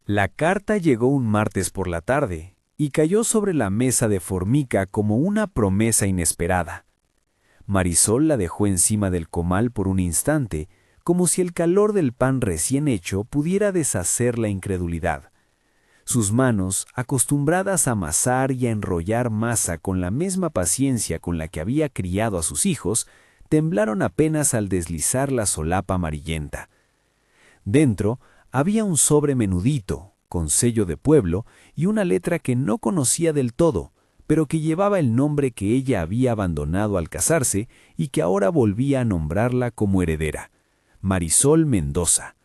La carta llegó un martes por la tarde y cayó sobre la mesa de Formica como una promesa inesperada. Marisol la dejó encima del comal por un instante, como si el calor del pan recién hecho pudiera deshacer la incredulidad. Sus manos, acostumbradas a amasar y a enrollar masa con la misma paciencia con la que había criado a sus hijos, temblaron apenas al deslizar la solapa amarillenta. Dentro había un sobre menudito, con sello de pueblo y una letra que no conocía del todo, pero que llevaba el nombre que ella había abandonado al casarse y que ahora volvía a nombrarla como heredera: Marisol Mendoza.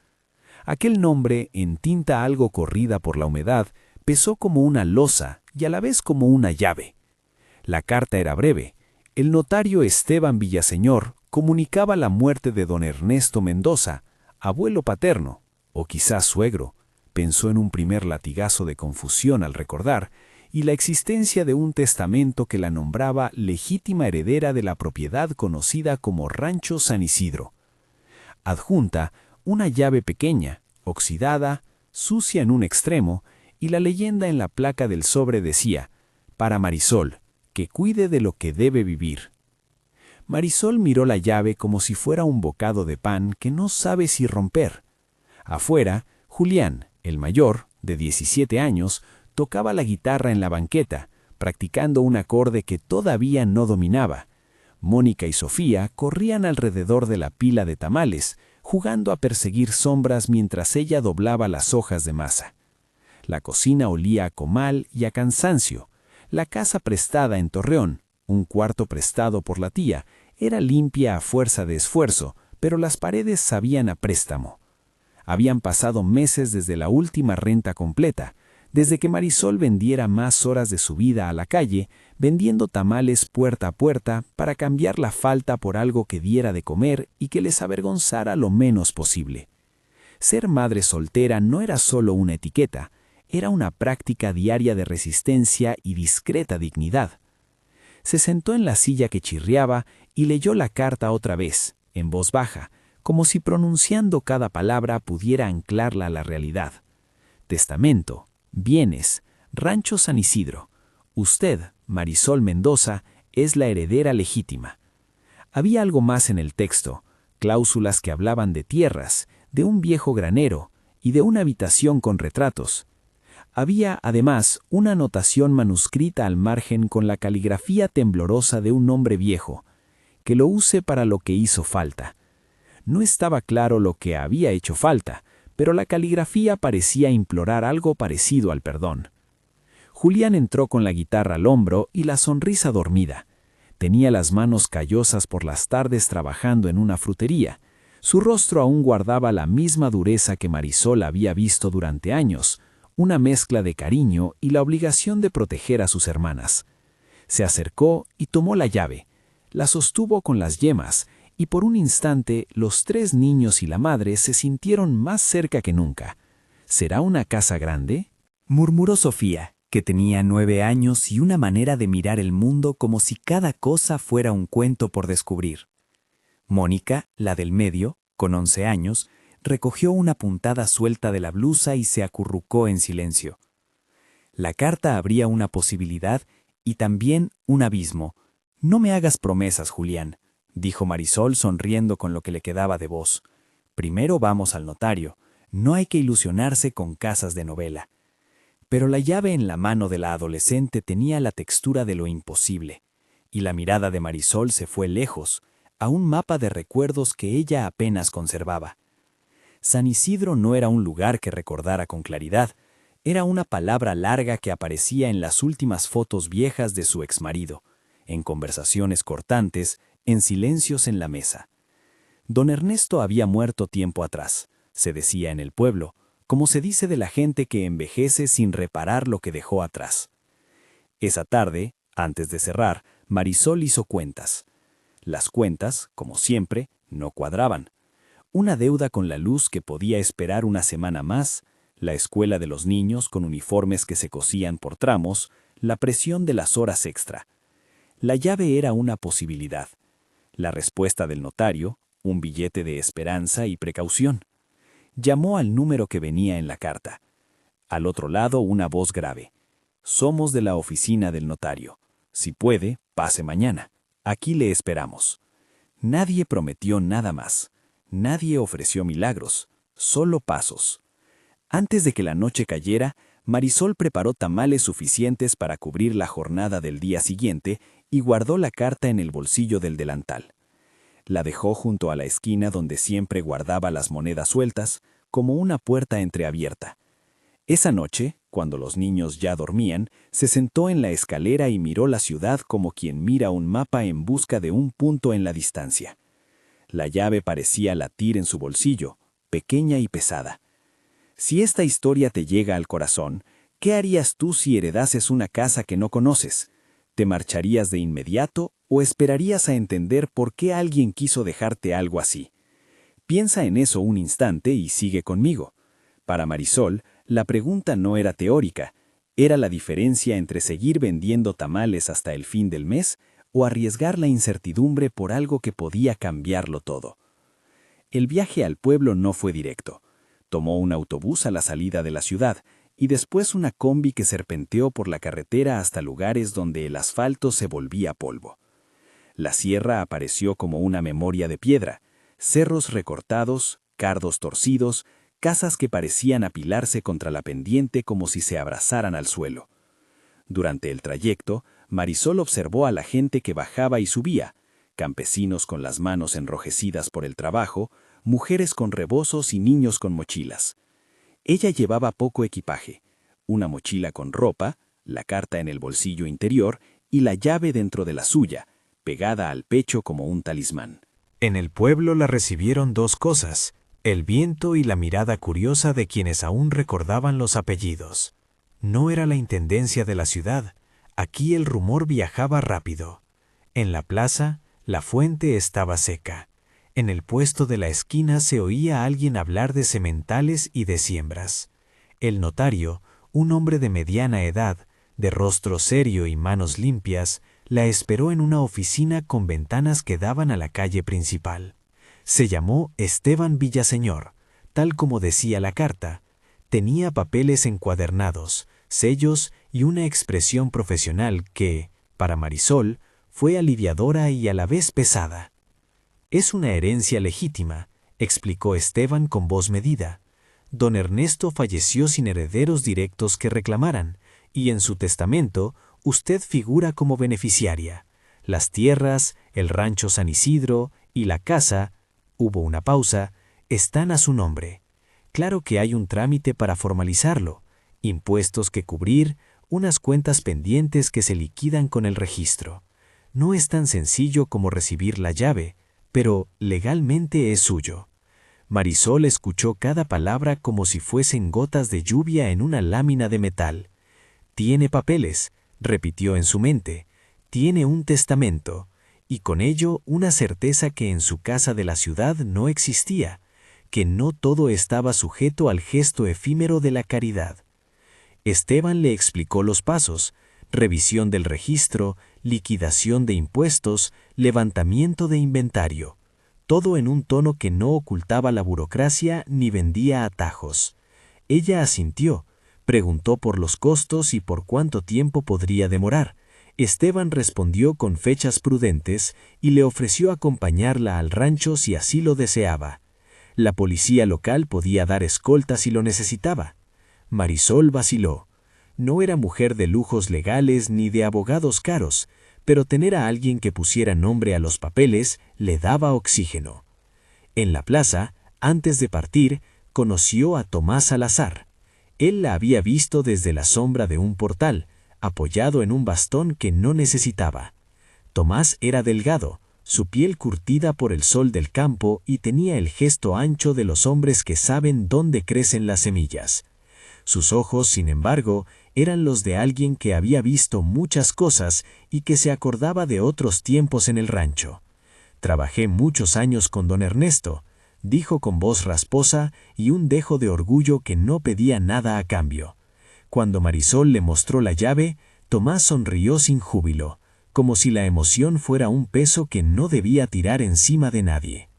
Aquel nombre, en tinta algo corrida por la humedad, pesó como una losa y a la vez como una llave. La carta era breve. El notario Esteban Villaseñor comunicaba la muerte de don Ernesto Mendoza, abuelo paterno, o quizás suegro, pensó en un primer latigazo de confusión al recordar, y la existencia de un testamento que la nombraba legítima heredera de la propiedad conocida como Rancho San Isidro. Adjunta, una llave pequeña, oxidada, sucia en un extremo, y la leyenda en la placa del sobre decía: «Para Marisol, que cuide de lo que debe vivir». Marisol miró la llave como si fuera un bocado de pan que no sabe si romper. Afuera, Julián, el mayor, de 17 años, tocaba la guitarra en la banqueta, practicando un acorde que todavía no dominaba. Mónica y Sofía corrían alrededor de la pila de tamales, jugando a perseguir sombras mientras ella doblaba las hojas de masa. La cocina olía a comal y a cansancio. La casa prestada en Torreón, un cuarto prestado por la tía, era limpia a fuerza de esfuerzo, pero las paredes sabían a préstamo. Habían pasado meses desde la última renta completa, desde que Marisol vendiera más horas de su vida a la calle, vendiendo tamales puerta a puerta para cambiar la falta por algo que diera de comer y que les avergonzara lo menos posible. Ser madre soltera no era solo una etiqueta, era una práctica diaria de resistencia y discreta dignidad. Se sentó en la silla que chirriaba y leyó la carta otra vez, en voz baja, como si pronunciando cada palabra pudiera anclarla a la realidad. Testamento, bienes, Rancho San Isidro. Usted, Marisol Mendoza, es la heredera legítima. Había algo más en el texto, cláusulas que hablaban de tierras, de un viejo granero y de una habitación con retratos. Había, además, una anotación manuscrita al margen con la caligrafía temblorosa de un hombre viejo: «Que lo use para lo que hizo falta». No estaba claro lo que había hecho falta, pero la caligrafía parecía implorar algo parecido al perdón. Julián entró con la guitarra al hombro y la sonrisa dormida. Tenía las manos callosas por las tardes trabajando en una frutería. Su rostro aún guardaba la misma dureza que Marisol había visto durante años, una mezcla de cariño y la obligación de proteger a sus hermanas. Se acercó y tomó la llave. La sostuvo con las yemas, y por un instante los tres niños y la madre se sintieron más cerca que nunca. ¿Será una casa grande?, murmuró Sofía, que tenía 9 años y una manera de mirar el mundo como si cada cosa fuera un cuento por descubrir. Mónica, la del medio, con 11 años, recogió una puntada suelta de la blusa y se acurrucó en silencio. La carta abría una posibilidad y también un abismo. «No me hagas promesas, Julián», dijo Marisol sonriendo con lo que le quedaba de voz. «Primero vamos al notario. No hay que ilusionarse con casas de novela». Pero la llave en la mano de la adolescente tenía la textura de lo imposible, y la mirada de Marisol se fue lejos, a un mapa de recuerdos que ella apenas conservaba. San Isidro no era un lugar que recordara con claridad, era una palabra larga que aparecía en las últimas fotos viejas de su exmarido, en conversaciones cortantes, en silencios en la mesa. Don Ernesto había muerto tiempo atrás, se decía en el pueblo, como se dice de la gente que envejece sin reparar lo que dejó atrás. Esa tarde, antes de cerrar, Marisol hizo cuentas. Las cuentas, como siempre, no cuadraban. Una deuda con la luz que podía esperar una semana más, la escuela de los niños con uniformes que se cosían por tramos, la presión de las horas extra. La llave era una posibilidad. La respuesta del notario, un billete de esperanza y precaución. Llamó al número que venía en la carta. Al otro lado, una voz grave. Somos de la oficina del notario. Si puede, pase mañana. Aquí le esperamos. Nadie prometió nada más. Nadie ofreció milagros, solo pasos. Antes de que la noche cayera, Marisol preparó tamales suficientes para cubrir la jornada del día siguiente y guardó la carta en el bolsillo del delantal. La dejó junto a la esquina donde siempre guardaba las monedas sueltas, como una puerta entreabierta. Esa noche, cuando los niños ya dormían, se sentó en la escalera y miró la ciudad como quien mira un mapa en busca de un punto en la distancia. La llave parecía latir en su bolsillo, pequeña y pesada. Si esta historia te llega al corazón, ¿qué harías tú si heredases una casa que no conoces? ¿Te marcharías de inmediato o esperarías a entender por qué alguien quiso dejarte algo así? Piensa en eso un instante y sigue conmigo. Para Marisol, la pregunta no era teórica, era la diferencia entre seguir vendiendo tamales hasta el fin del mes o arriesgar la incertidumbre por algo que podía cambiarlo todo. El viaje al pueblo no fue directo. Tomó un autobús a la salida de la ciudad y después una combi que serpenteó por la carretera hasta lugares donde el asfalto se volvía polvo. La sierra apareció como una memoria de piedra, cerros recortados, cardos torcidos, casas que parecían apilarse contra la pendiente como si se abrazaran al suelo. Durante el trayecto, Marisol observó a la gente que bajaba y subía, campesinos con las manos enrojecidas por el trabajo, mujeres con rebozos y niños con mochilas. Ella llevaba poco equipaje, una mochila con ropa, la carta en el bolsillo interior y la llave dentro de la suya, pegada al pecho como un talismán. En el pueblo la recibieron dos cosas, el viento y la mirada curiosa de quienes aún recordaban los apellidos. No era la intendencia de la ciudad, aquí el rumor viajaba rápido. En la plaza, la fuente estaba seca. En el puesto de la esquina se oía a alguien hablar de sementales y de siembras. El notario, un hombre de mediana edad, de rostro serio y manos limpias, la esperó en una oficina con ventanas que daban a la calle principal. Se llamó Esteban Villaseñor, tal como decía la carta. Tenía papeles encuadernados, sellos y una expresión profesional que, para Marisol, fue aliviadora y a la vez pesada. «Es una herencia legítima», explicó Esteban con voz medida. «Don Ernesto falleció sin herederos directos que reclamaran, y en su testamento usted figura como beneficiaria. Las tierras, el rancho San Isidro y la casa», hubo una pausa, «están a su nombre. Claro que hay un trámite para formalizarlo, impuestos que cubrir, unas cuentas pendientes que se liquidan con el registro. No es tan sencillo como recibir la llave, pero legalmente es suyo». Marisol escuchó cada palabra como si fuesen gotas de lluvia en una lámina de metal. «Tiene papeles», repitió en su mente, «tiene un testamento», y con ello una certeza que en su casa de la ciudad no existía, que no todo estaba sujeto al gesto efímero de la caridad. Esteban le explicó los pasos: revisión del registro, liquidación de impuestos, levantamiento de inventario, todo en un tono que no ocultaba la burocracia ni vendía atajos. Ella asintió, preguntó por los costos y por cuánto tiempo podría demorar. Esteban respondió con fechas prudentes y le ofreció acompañarla al rancho si así lo deseaba. La policía local podía dar escolta si lo necesitaba. Marisol vaciló. No era mujer de lujos legales ni de abogados caros, pero tener a alguien que pusiera nombre a los papeles le daba oxígeno. En la plaza, antes de partir, conoció a Tomás Salazar. Él la había visto desde la sombra de un portal, apoyado en un bastón que no necesitaba. Tomás era delgado, su piel curtida por el sol del campo y tenía el gesto ancho de los hombres que saben dónde crecen las semillas. Sus ojos, sin embargo, eran los de alguien que había visto muchas cosas y que se acordaba de otros tiempos en el rancho. «Trabajé muchos años con don Ernesto», dijo con voz rasposa y un dejo de orgullo que no pedía nada a cambio. Cuando Marisol le mostró la llave, Tomás sonrió sin júbilo, como si la emoción fuera un peso que no debía tirar encima de nadie.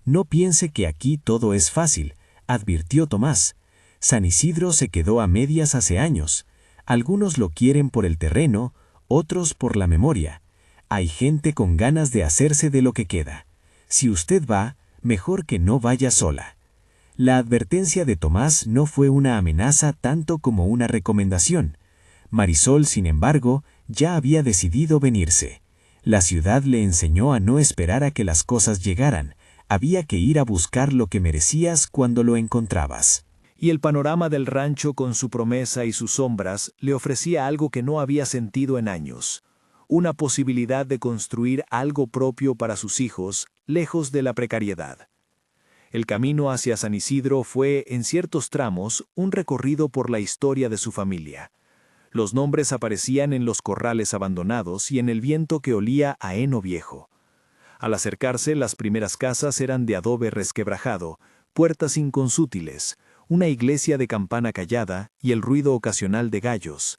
«No piense que aquí todo es fácil», advirtió Tomás. San Isidro se quedó a medias hace años. Algunos lo quieren por el terreno, otros por la memoria. Hay gente con ganas de hacerse de lo que queda. Si usted va, mejor que no vaya sola. La advertencia de Tomás no fue una amenaza tanto como una recomendación. Marisol, sin embargo, ya había decidido venirse. La ciudad le enseñó a no esperar a que las cosas llegaran. Había que ir a buscar lo que merecías cuando lo encontrabas. Y el panorama del rancho con su promesa y sus sombras le ofrecía algo que no había sentido en años. Una posibilidad de construir algo propio para sus hijos, lejos de la precariedad. El camino hacia San Isidro fue, en ciertos tramos, un recorrido por la historia de su familia. Los nombres aparecían en los corrales abandonados y en el viento que olía a heno viejo. Al acercarse, las primeras casas eran de adobe resquebrajado, puertas inconsútiles, una iglesia de campana callada y el ruido ocasional de gallos.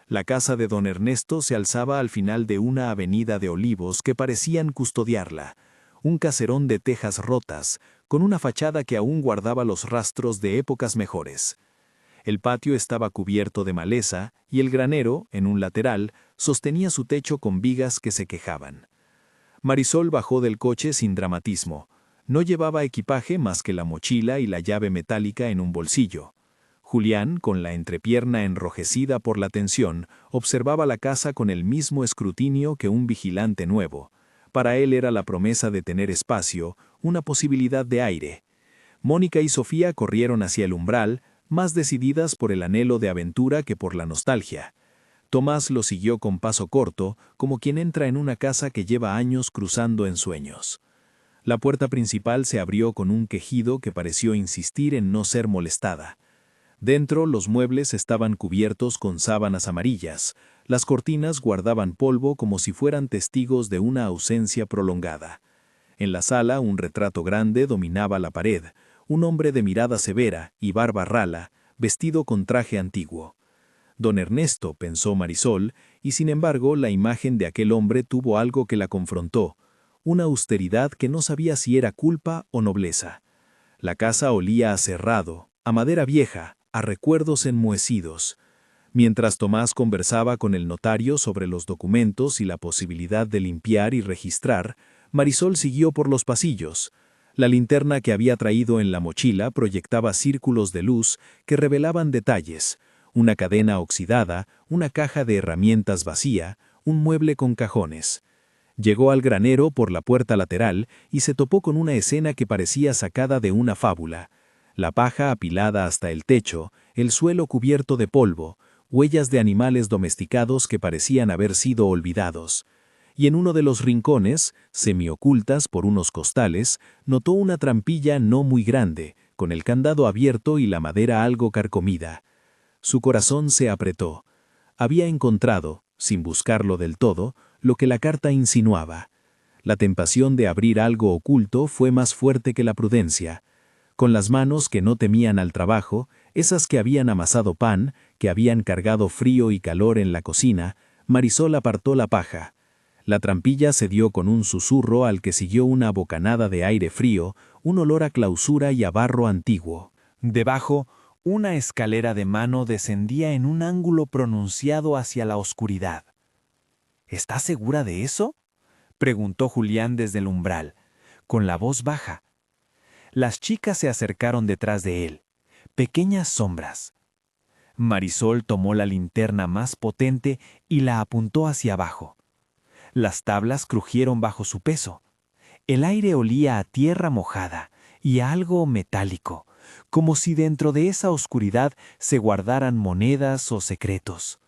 La casa de don Ernesto se alzaba al final de una avenida de olivos que parecían custodiarla, un caserón de tejas rotas, con una fachada que aún guardaba los rastros de épocas mejores. El patio estaba cubierto de maleza y el granero, en un lateral, sostenía su techo con vigas que se quejaban. Marisol bajó del coche sin dramatismo. No llevaba equipaje más que la mochila y la llave metálica en un bolsillo. Julián, con la entrepierna enrojecida por la tensión, observaba la casa con el mismo escrutinio que un vigilante nuevo. Para él era la promesa de tener espacio, una posibilidad de aire. Mónica y Sofía corrieron hacia el umbral, más decididas por el anhelo de aventura que por la nostalgia. Tomás lo siguió con paso corto, como quien entra en una casa que lleva años cruzando en sueños. La puerta principal se abrió con un quejido que pareció insistir en no ser molestada. Dentro, los muebles estaban cubiertos con sábanas amarillas. Las cortinas guardaban polvo como si fueran testigos de una ausencia prolongada. En la sala, un retrato grande dominaba la pared, un hombre de mirada severa y barba rala, vestido con traje antiguo. Don Ernesto, pensó Marisol, y sin embargo la imagen de aquel hombre tuvo algo que la confrontó, una austeridad que no sabía si era culpa o nobleza. La casa olía a cerrado, a madera vieja, a recuerdos enmohecidos. Mientras Tomás conversaba con el notario sobre los documentos y la posibilidad de limpiar y registrar, Marisol siguió por los pasillos. La linterna que había traído en la mochila proyectaba círculos de luz que revelaban detalles: una cadena oxidada, una caja de herramientas vacía, un mueble con cajones. Llegó al granero por la puerta lateral y se topó con una escena que parecía sacada de una fábula. La paja apilada hasta el techo, el suelo cubierto de polvo, huellas de animales domesticados que parecían haber sido olvidados. Y en uno de los rincones, semiocultas por unos costales, notó una trampilla no muy grande, con el candado abierto y la madera algo carcomida. Su corazón se apretó. Había encontrado, sin buscarlo del todo, lo que la carta insinuaba. La tentación de abrir algo oculto fue más fuerte que la prudencia. Con las manos que no temían al trabajo, esas que habían amasado pan, que habían cargado frío y calor en la cocina, Marisol apartó la paja. La trampilla se dio con un susurro al que siguió una bocanada de aire frío, un olor a clausura y a barro antiguo. Debajo, una escalera de mano descendía en un ángulo pronunciado hacia la oscuridad. ¿Estás segura de eso?, preguntó Julián desde el umbral, con la voz baja. Las chicas se acercaron detrás de él, pequeñas sombras. Marisol tomó la linterna más potente y la apuntó hacia abajo. Las tablas crujieron bajo su peso. El aire olía a tierra mojada y a algo metálico, como si dentro de esa oscuridad se guardaran monedas o secretos.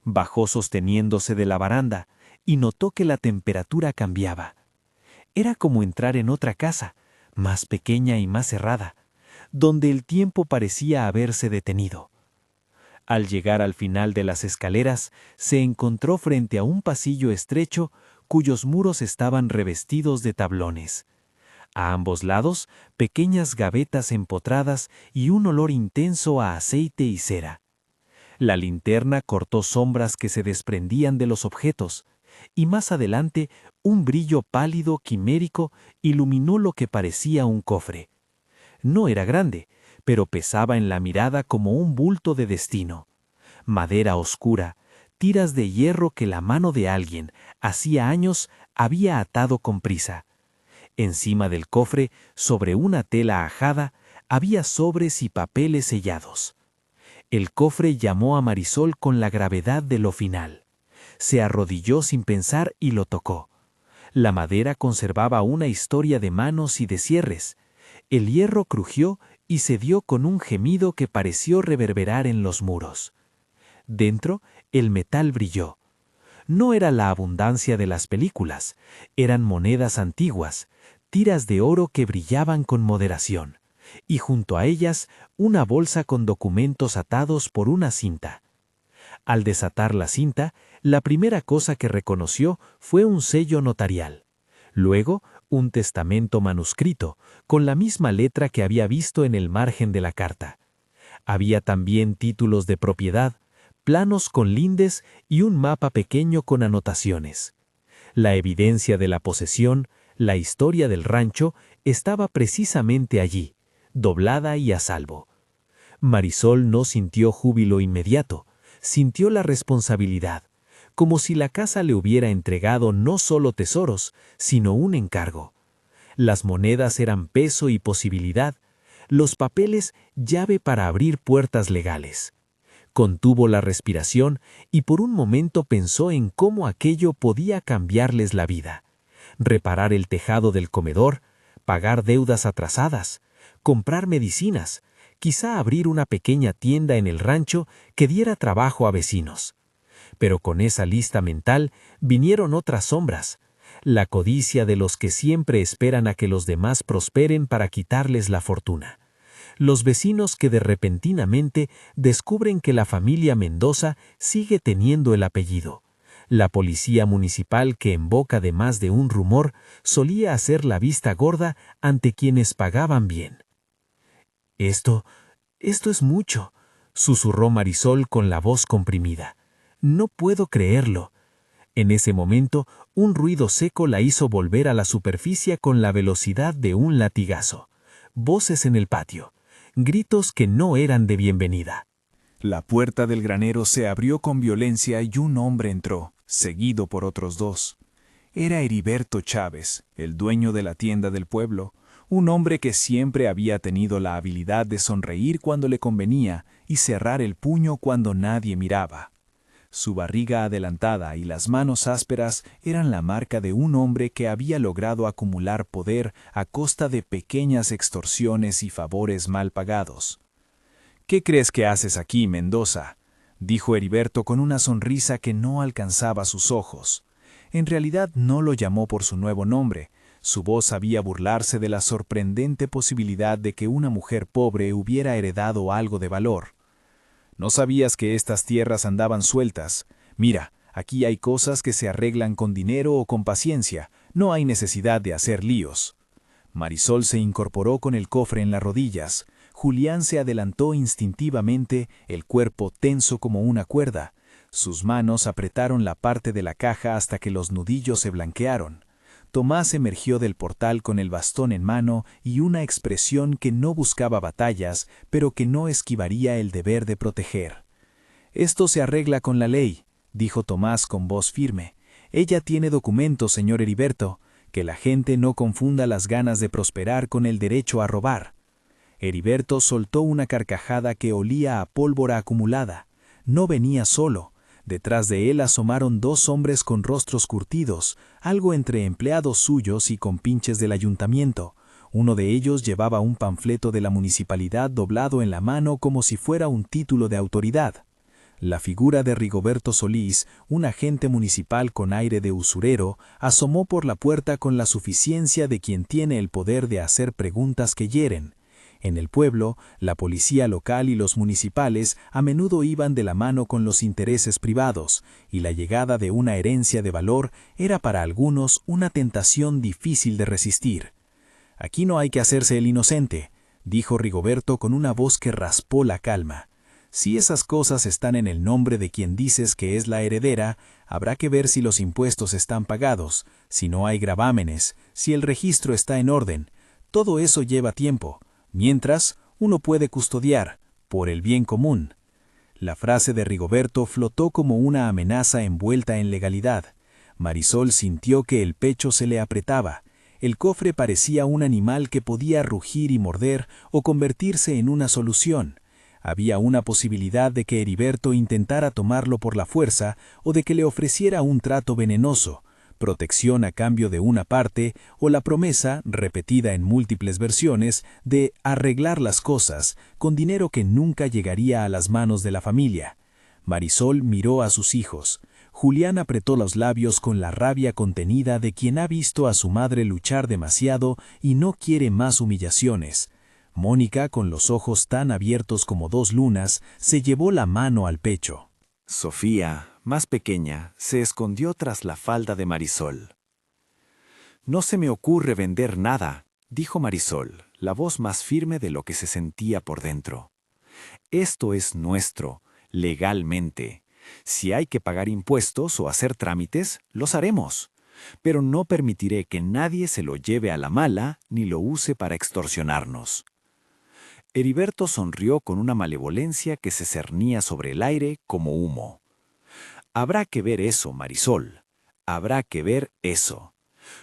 Bajó sosteniéndose de la baranda y notó que la temperatura cambiaba. Era como entrar en otra casa, más pequeña y más cerrada, donde el tiempo parecía haberse detenido. Al llegar al final de las escaleras, se encontró frente a un pasillo estrecho cuyos muros estaban revestidos de tablones. A ambos lados, pequeñas gavetas empotradas y un olor intenso a aceite y cera. La linterna cortó sombras que se desprendían de los objetos, y más adelante un brillo pálido quimérico iluminó lo que parecía un cofre. No era grande, pero pesaba en la mirada como un bulto de destino. Madera oscura, tiras de hierro que la mano de alguien, hacía años, había atado con prisa. Encima del cofre, sobre una tela ajada, había sobres y papeles sellados. El cofre llamó a Marisol con la gravedad de lo final. Se arrodilló sin pensar y lo tocó. La madera conservaba una historia de manos y de cierres. El hierro crujió y se dio con un gemido que pareció reverberar en los muros. Dentro, el metal brilló. No era la abundancia de las películas, eran monedas antiguas, tiras de oro que brillaban con moderación, y junto a ellas una bolsa con documentos atados por una cinta. Al desatar la cinta, la primera cosa que reconoció fue un sello notarial. Luego, un testamento manuscrito, con la misma letra que había visto en el margen de la carta. Había también títulos de propiedad, planos con lindes y un mapa pequeño con anotaciones. La evidencia de la posesión, la historia del rancho, estaba precisamente allí, doblada y a salvo. Marisol no sintió júbilo inmediato, sintió la responsabilidad, como si la casa le hubiera entregado no solo tesoros, sino un encargo. Las monedas eran peso y posibilidad, los papeles llave para abrir puertas legales. Contuvo la respiración y por un momento pensó en cómo aquello podía cambiarles la vida. Reparar el tejado del comedor, pagar deudas atrasadas, comprar medicinas, quizá abrir una pequeña tienda en el rancho que diera trabajo a vecinos. Pero con esa lista mental vinieron otras sombras, la codicia de los que siempre esperan a que los demás prosperen para quitarles la fortuna. Los vecinos que repentinamente descubren que la familia Mendoza sigue teniendo el apellido. La policía municipal que en boca de más de un rumor solía hacer la vista gorda ante quienes pagaban bien. Esto es mucho, susurró Marisol con la voz comprimida. No puedo creerlo. En ese momento, un ruido seco la hizo volver a la superficie con la velocidad de un latigazo. Voces en el patio. Gritos que no eran de bienvenida. La puerta del granero se abrió con violencia y un hombre entró, seguido por otros dos. Era Heriberto Chávez, el dueño de la tienda del pueblo, un hombre que siempre había tenido la habilidad de sonreír cuando le convenía y cerrar el puño cuando nadie miraba. Su barriga adelantada y las manos ásperas eran la marca de un hombre que había logrado acumular poder a costa de pequeñas extorsiones y favores mal pagados. «¿Qué crees que haces aquí, Mendoza?», dijo Heriberto con una sonrisa que no alcanzaba sus ojos. En realidad no lo llamó por su nuevo nombre. Su voz sabía burlarse de la sorprendente posibilidad de que una mujer pobre hubiera heredado algo de valor. «¿No sabías que estas tierras andaban sueltas? Mira, aquí hay cosas que se arreglan con dinero o con paciencia, no hay necesidad de hacer líos». Marisol se incorporó con el cofre en las rodillas. Julián se adelantó instintivamente, el cuerpo tenso como una cuerda. Sus manos apretaron la parte de la caja hasta que los nudillos se blanquearon. Tomás emergió del portal con el bastón en mano y una expresión que no buscaba batallas, pero que no esquivaría el deber de proteger. «Esto se arregla con la ley», dijo Tomás con voz firme. «Ella tiene documentos, señor Heriberto. Que la gente no confunda las ganas de prosperar con el derecho a robar». Heriberto soltó una carcajada que olía a pólvora acumulada. No venía solo. Detrás de él asomaron dos hombres con rostros curtidos, algo entre empleados suyos y compinches del ayuntamiento. Uno de ellos llevaba un panfleto de la municipalidad doblado en la mano como si fuera un título de autoridad. La figura de Rigoberto Solís, un agente municipal con aire de usurero, asomó por la puerta con la suficiencia de quien tiene el poder de hacer preguntas que hieren. En el pueblo, la policía local y los municipales a menudo iban de la mano con los intereses privados, y la llegada de una herencia de valor era para algunos una tentación difícil de resistir. «Aquí no hay que hacerse el inocente», dijo Rigoberto con una voz que raspó la calma. «Si esas cosas están en el nombre de quien dices que es la heredera, habrá que ver si los impuestos están pagados, si no hay gravámenes, si el registro está en orden. Todo eso lleva tiempo. Mientras, uno puede custodiar, por el bien común. La frase de Rigoberto flotó como una amenaza envuelta en legalidad. Marisol sintió que el pecho se le apretaba. El cofre parecía un animal que podía rugir y morder o convertirse en una solución. Había una posibilidad de que Heriberto intentara tomarlo por la fuerza o de que le ofreciera un trato venenoso, protección a cambio de una parte o la promesa, repetida en múltiples versiones, de arreglar las cosas con dinero que nunca llegaría a las manos de la familia. Marisol miró a sus hijos. Julián apretó los labios con la rabia contenida de quien ha visto a su madre luchar demasiado y no quiere más humillaciones. Mónica, con los ojos tan abiertos como dos lunas, se llevó la mano al pecho. Sofía, más pequeña, se escondió tras la falda de Marisol. «No se me ocurre vender nada», dijo Marisol, la voz más firme de lo que se sentía por dentro. «Esto es nuestro, legalmente. Si hay que pagar impuestos o hacer trámites, los haremos. Pero no permitiré que nadie se lo lleve a la mala ni lo use para extorsionarnos». Heriberto sonrió con una malevolencia que se cernía sobre el aire como humo. «Habrá que ver eso, Marisol. Habrá que ver eso.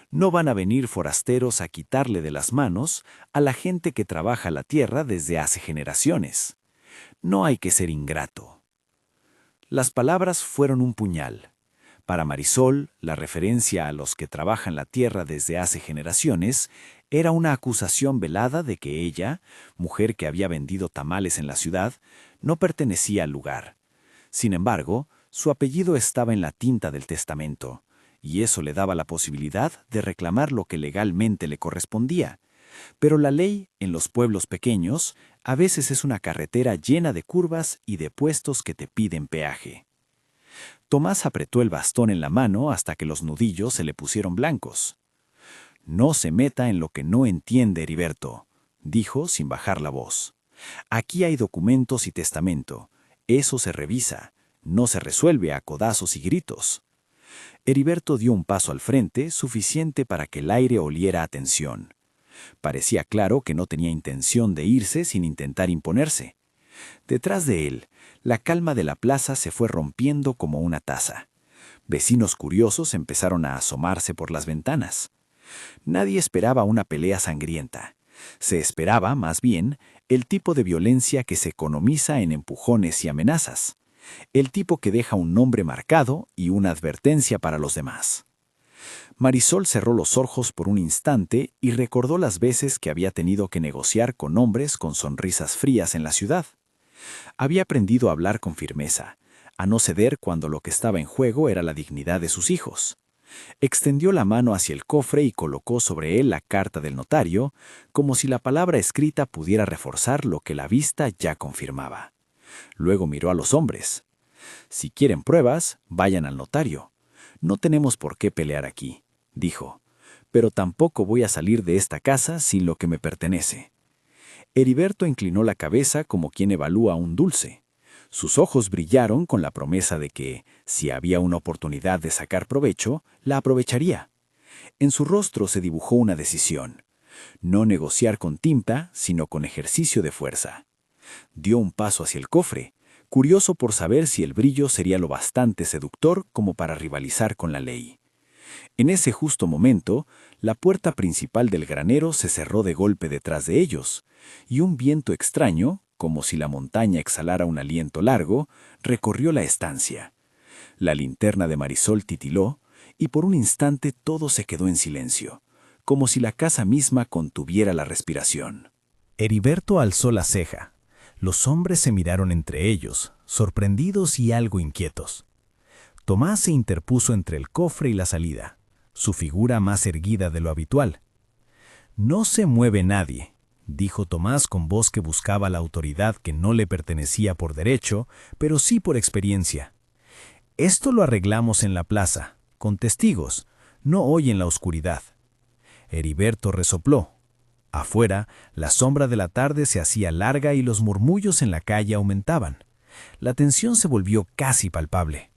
No van a venir forasteros a quitarle de las manos a la gente que trabaja la tierra desde hace generaciones. No hay que ser ingrato». Las palabras fueron un puñal. Para Marisol, la referencia a los que trabajan la tierra desde hace generaciones era una acusación velada de que ella, mujer que había vendido tamales en la ciudad, no pertenecía al lugar. Sin embargo, su apellido estaba en la tinta del testamento, y eso le daba la posibilidad de reclamar lo que legalmente le correspondía. Pero la ley, en los pueblos pequeños, a veces es una carretera llena de curvas y de puestos que te piden peaje. Tomás apretó el bastón en la mano hasta que los nudillos se le pusieron blancos. «No se meta en lo que no entiende, Heriberto», dijo sin bajar la voz. «Aquí hay documentos y testamento. Eso se revisa, no se resuelve a codazos y gritos». Heriberto dio un paso al frente, suficiente para que el aire oliera a tensión. Parecía claro que no tenía intención de irse sin intentar imponerse. Detrás de él, la calma de la plaza se fue rompiendo como una taza. Vecinos curiosos empezaron a asomarse por las ventanas. Nadie esperaba una pelea sangrienta. Se esperaba, más bien, el tipo de violencia que se economiza en empujones y amenazas. El tipo que deja un nombre marcado y una advertencia para los demás. Marisol cerró los ojos por un instante y recordó las veces que había tenido que negociar con hombres con sonrisas frías en la ciudad. Había aprendido a hablar con firmeza, a no ceder cuando lo que estaba en juego era la dignidad de sus hijos. Extendió la mano hacia el cofre y colocó sobre él la carta del notario, como si la palabra escrita pudiera reforzar lo que la vista ya confirmaba. Luego miró a los hombres. «Si quieren pruebas, vayan al notario. No tenemos por qué pelear aquí», dijo, «pero tampoco voy a salir de esta casa sin lo que me pertenece». Heriberto inclinó la cabeza como quien evalúa un dulce. Sus ojos brillaron con la promesa de que, si había una oportunidad de sacar provecho, la aprovecharía. En su rostro se dibujó una decisión. No negociar con tinta, sino con ejercicio de fuerza. Dio un paso hacia el cofre, curioso por saber si el brillo sería lo bastante seductor como para rivalizar con la ley. En ese justo momento, la puerta principal del granero se cerró de golpe detrás de ellos, y un viento extraño, como si la montaña exhalara un aliento largo, recorrió la estancia. La linterna de Marisol titiló, y por un instante todo se quedó en silencio, como si la casa misma contuviera la respiración. Heriberto alzó la ceja. Los hombres se miraron entre ellos, sorprendidos y algo inquietos. Tomás se interpuso entre el cofre y la salida, su figura más erguida de lo habitual. «No se mueve nadie», dijo Tomás con voz que buscaba la autoridad que no le pertenecía por derecho, pero sí por experiencia. «Esto lo arreglamos en la plaza, con testigos, no hoy en la oscuridad». Heriberto resopló. Afuera, la sombra de la tarde se hacía larga y los murmullos en la calle aumentaban. La tensión se volvió casi palpable.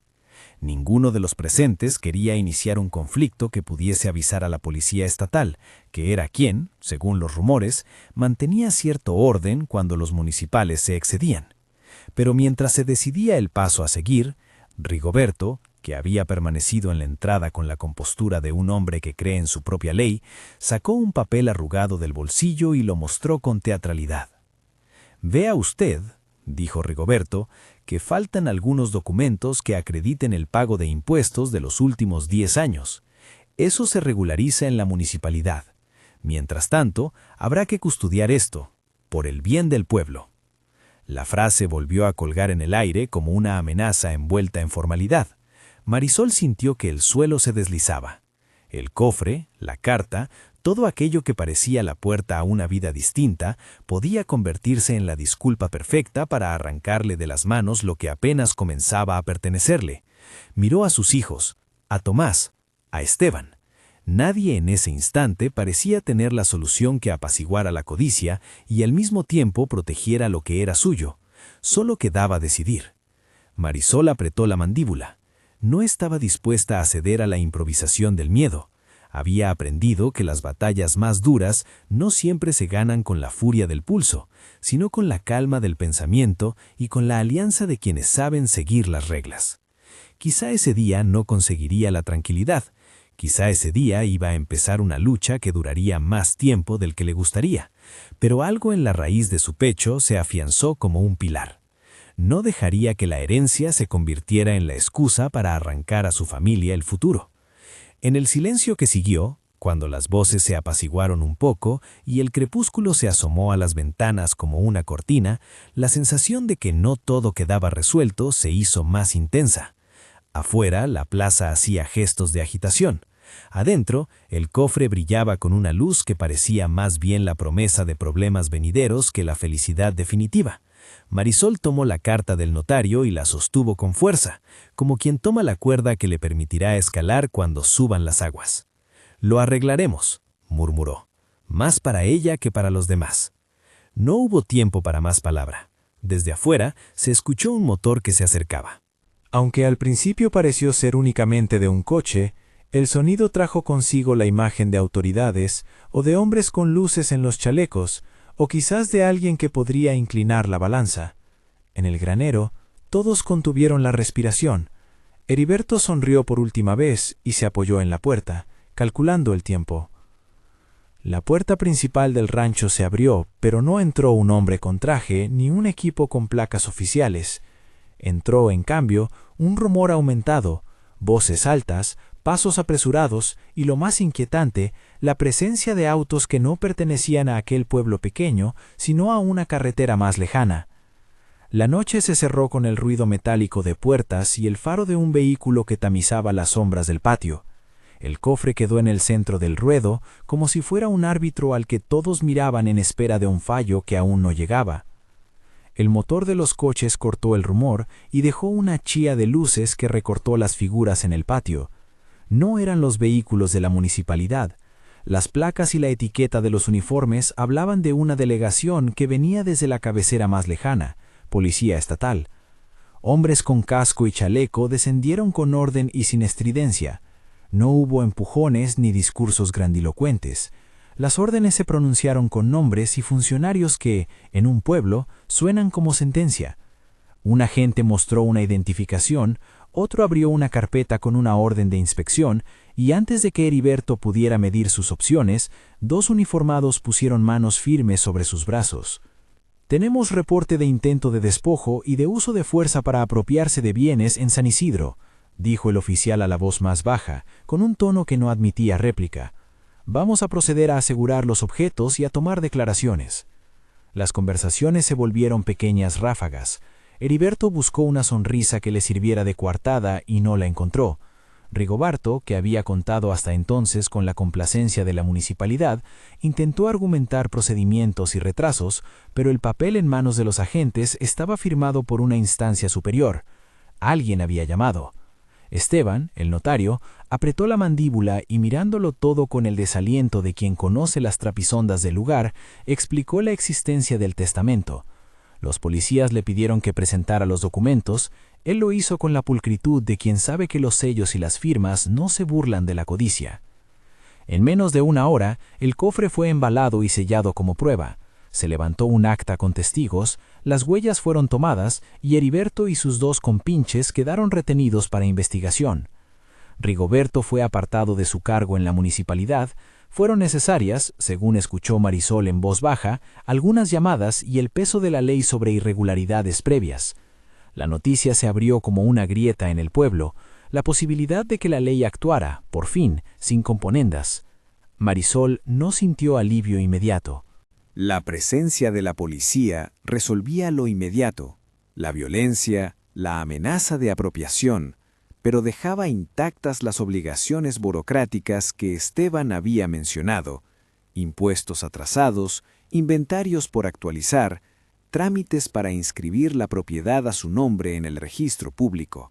Ninguno de los presentes quería iniciar un conflicto que pudiese avisar a la policía estatal, que era quien, según los rumores, mantenía cierto orden cuando los municipales se excedían. Pero mientras se decidía el paso a seguir, Rigoberto, que había permanecido en la entrada con la compostura de un hombre que cree en su propia ley, sacó un papel arrugado del bolsillo y lo mostró con teatralidad. «Vea usted», dijo Rigoberto, «que faltan algunos documentos que acrediten el pago de impuestos de los últimos 10 años. Eso se regulariza en la municipalidad. Mientras tanto, habrá que custodiar esto, por el bien del pueblo». La frase volvió a colgar en el aire como una amenaza envuelta en formalidad. Marisol sintió que el suelo se deslizaba. El cofre, la carta, todo aquello que parecía la puerta a una vida distinta, podía convertirse en la disculpa perfecta para arrancarle de las manos lo que apenas comenzaba a pertenecerle. Miró a sus hijos, a Tomás, a Esteban. Nadie en ese instante parecía tener la solución que apaciguara la codicia y al mismo tiempo protegiera lo que era suyo. Solo quedaba decidir. Marisol apretó la mandíbula. No estaba dispuesta a ceder a la improvisación del miedo. Había aprendido que las batallas más duras no siempre se ganan con la furia del pulso, sino con la calma del pensamiento y con la alianza de quienes saben seguir las reglas. Quizá ese día no conseguiría la tranquilidad. Quizá ese día iba a empezar una lucha que duraría más tiempo del que le gustaría, pero algo en la raíz de su pecho se afianzó como un pilar. No dejaría que la herencia se convirtiera en la excusa para arrancar a su familia el futuro. En el silencio que siguió, cuando las voces se apaciguaron un poco y el crepúsculo se asomó a las ventanas como una cortina, la sensación de que no todo quedaba resuelto se hizo más intensa. Afuera, la plaza hacía gestos de agitación. Adentro, el cofre brillaba con una luz que parecía más bien la promesa de problemas venideros que la felicidad definitiva. Marisol tomó la carta del notario y la sostuvo con fuerza, como quien toma la cuerda que le permitirá escalar cuando suban las aguas. «Lo arreglaremos», murmuró, «más para ella que para los demás». No hubo tiempo para más palabra. Desde afuera se escuchó un motor que se acercaba. Aunque al principio pareció ser únicamente de un coche, el sonido trajo consigo la imagen de autoridades o de hombres con luces en los chalecos, o quizás de alguien que podría inclinar la balanza. En el granero, todos contuvieron la respiración. Heriberto sonrió por última vez y se apoyó en la puerta, calculando el tiempo. La puerta principal del rancho se abrió, pero no entró un hombre con traje ni un equipo con placas oficiales. Entró, en cambio, un rumor aumentado, voces altas, pasos apresurados y, lo más inquietante, la presencia de autos que no pertenecían a aquel pueblo pequeño, sino a una carretera más lejana. La noche se cerró con el ruido metálico de puertas y el faro de un vehículo que tamizaba las sombras del patio. El cofre quedó en el centro del ruedo, como si fuera un árbitro al que todos miraban en espera de un fallo que aún no llegaba. El motor de los coches cortó el rumor y dejó una chía de luces que recortó las figuras en el patio. No eran los vehículos de la municipalidad. Las placas y la etiqueta de los uniformes hablaban de una delegación que venía desde la cabecera más lejana, policía estatal. Hombres con casco y chaleco descendieron con orden y sin estridencia. No hubo empujones ni discursos grandilocuentes. Las órdenes se pronunciaron con nombres y funcionarios que, en un pueblo, suenan como sentencia. Un agente mostró una identificación, otro abrió una carpeta con una orden de inspección, y antes de que Heriberto pudiera medir sus opciones, dos uniformados pusieron manos firmes sobre sus brazos. «Tenemos reporte de intento de despojo y de uso de fuerza para apropiarse de bienes en San Isidro», dijo el oficial a la voz más baja, con un tono que no admitía réplica. «Vamos a proceder a asegurar los objetos y a tomar declaraciones». Las conversaciones se volvieron pequeñas ráfagas. Heriberto buscó una sonrisa que le sirviera de coartada y no la encontró. Rigoberto, que había contado hasta entonces con la complacencia de la municipalidad, intentó argumentar procedimientos y retrasos, pero el papel en manos de los agentes estaba firmado por una instancia superior. Alguien había llamado. Esteban, el notario, apretó la mandíbula y, mirándolo todo con el desaliento de quien conoce las trapisondas del lugar, explicó la existencia del testamento. Los policías le pidieron que presentara los documentos. Él lo hizo con la pulcritud de quien sabe que los sellos y las firmas no se burlan de la codicia. En menos de una hora, el cofre fue embalado y sellado como prueba. Se levantó un acta con testigos, las huellas fueron tomadas y Heriberto y sus 2 compinches quedaron retenidos para investigación. Rigoberto fue apartado de su cargo en la municipalidad. Fueron necesarias, según escuchó Marisol en voz baja, algunas llamadas y el peso de la ley sobre irregularidades previas. La noticia se abrió como una grieta en el pueblo, la posibilidad de que la ley actuara, por fin, sin componendas. Marisol no sintió alivio inmediato. La presencia de la policía resolvía lo inmediato, la violencia, la amenaza de apropiación, pero dejaba intactas las obligaciones burocráticas que Esteban había mencionado: impuestos atrasados, inventarios por actualizar, trámites para inscribir la propiedad a su nombre en el registro público.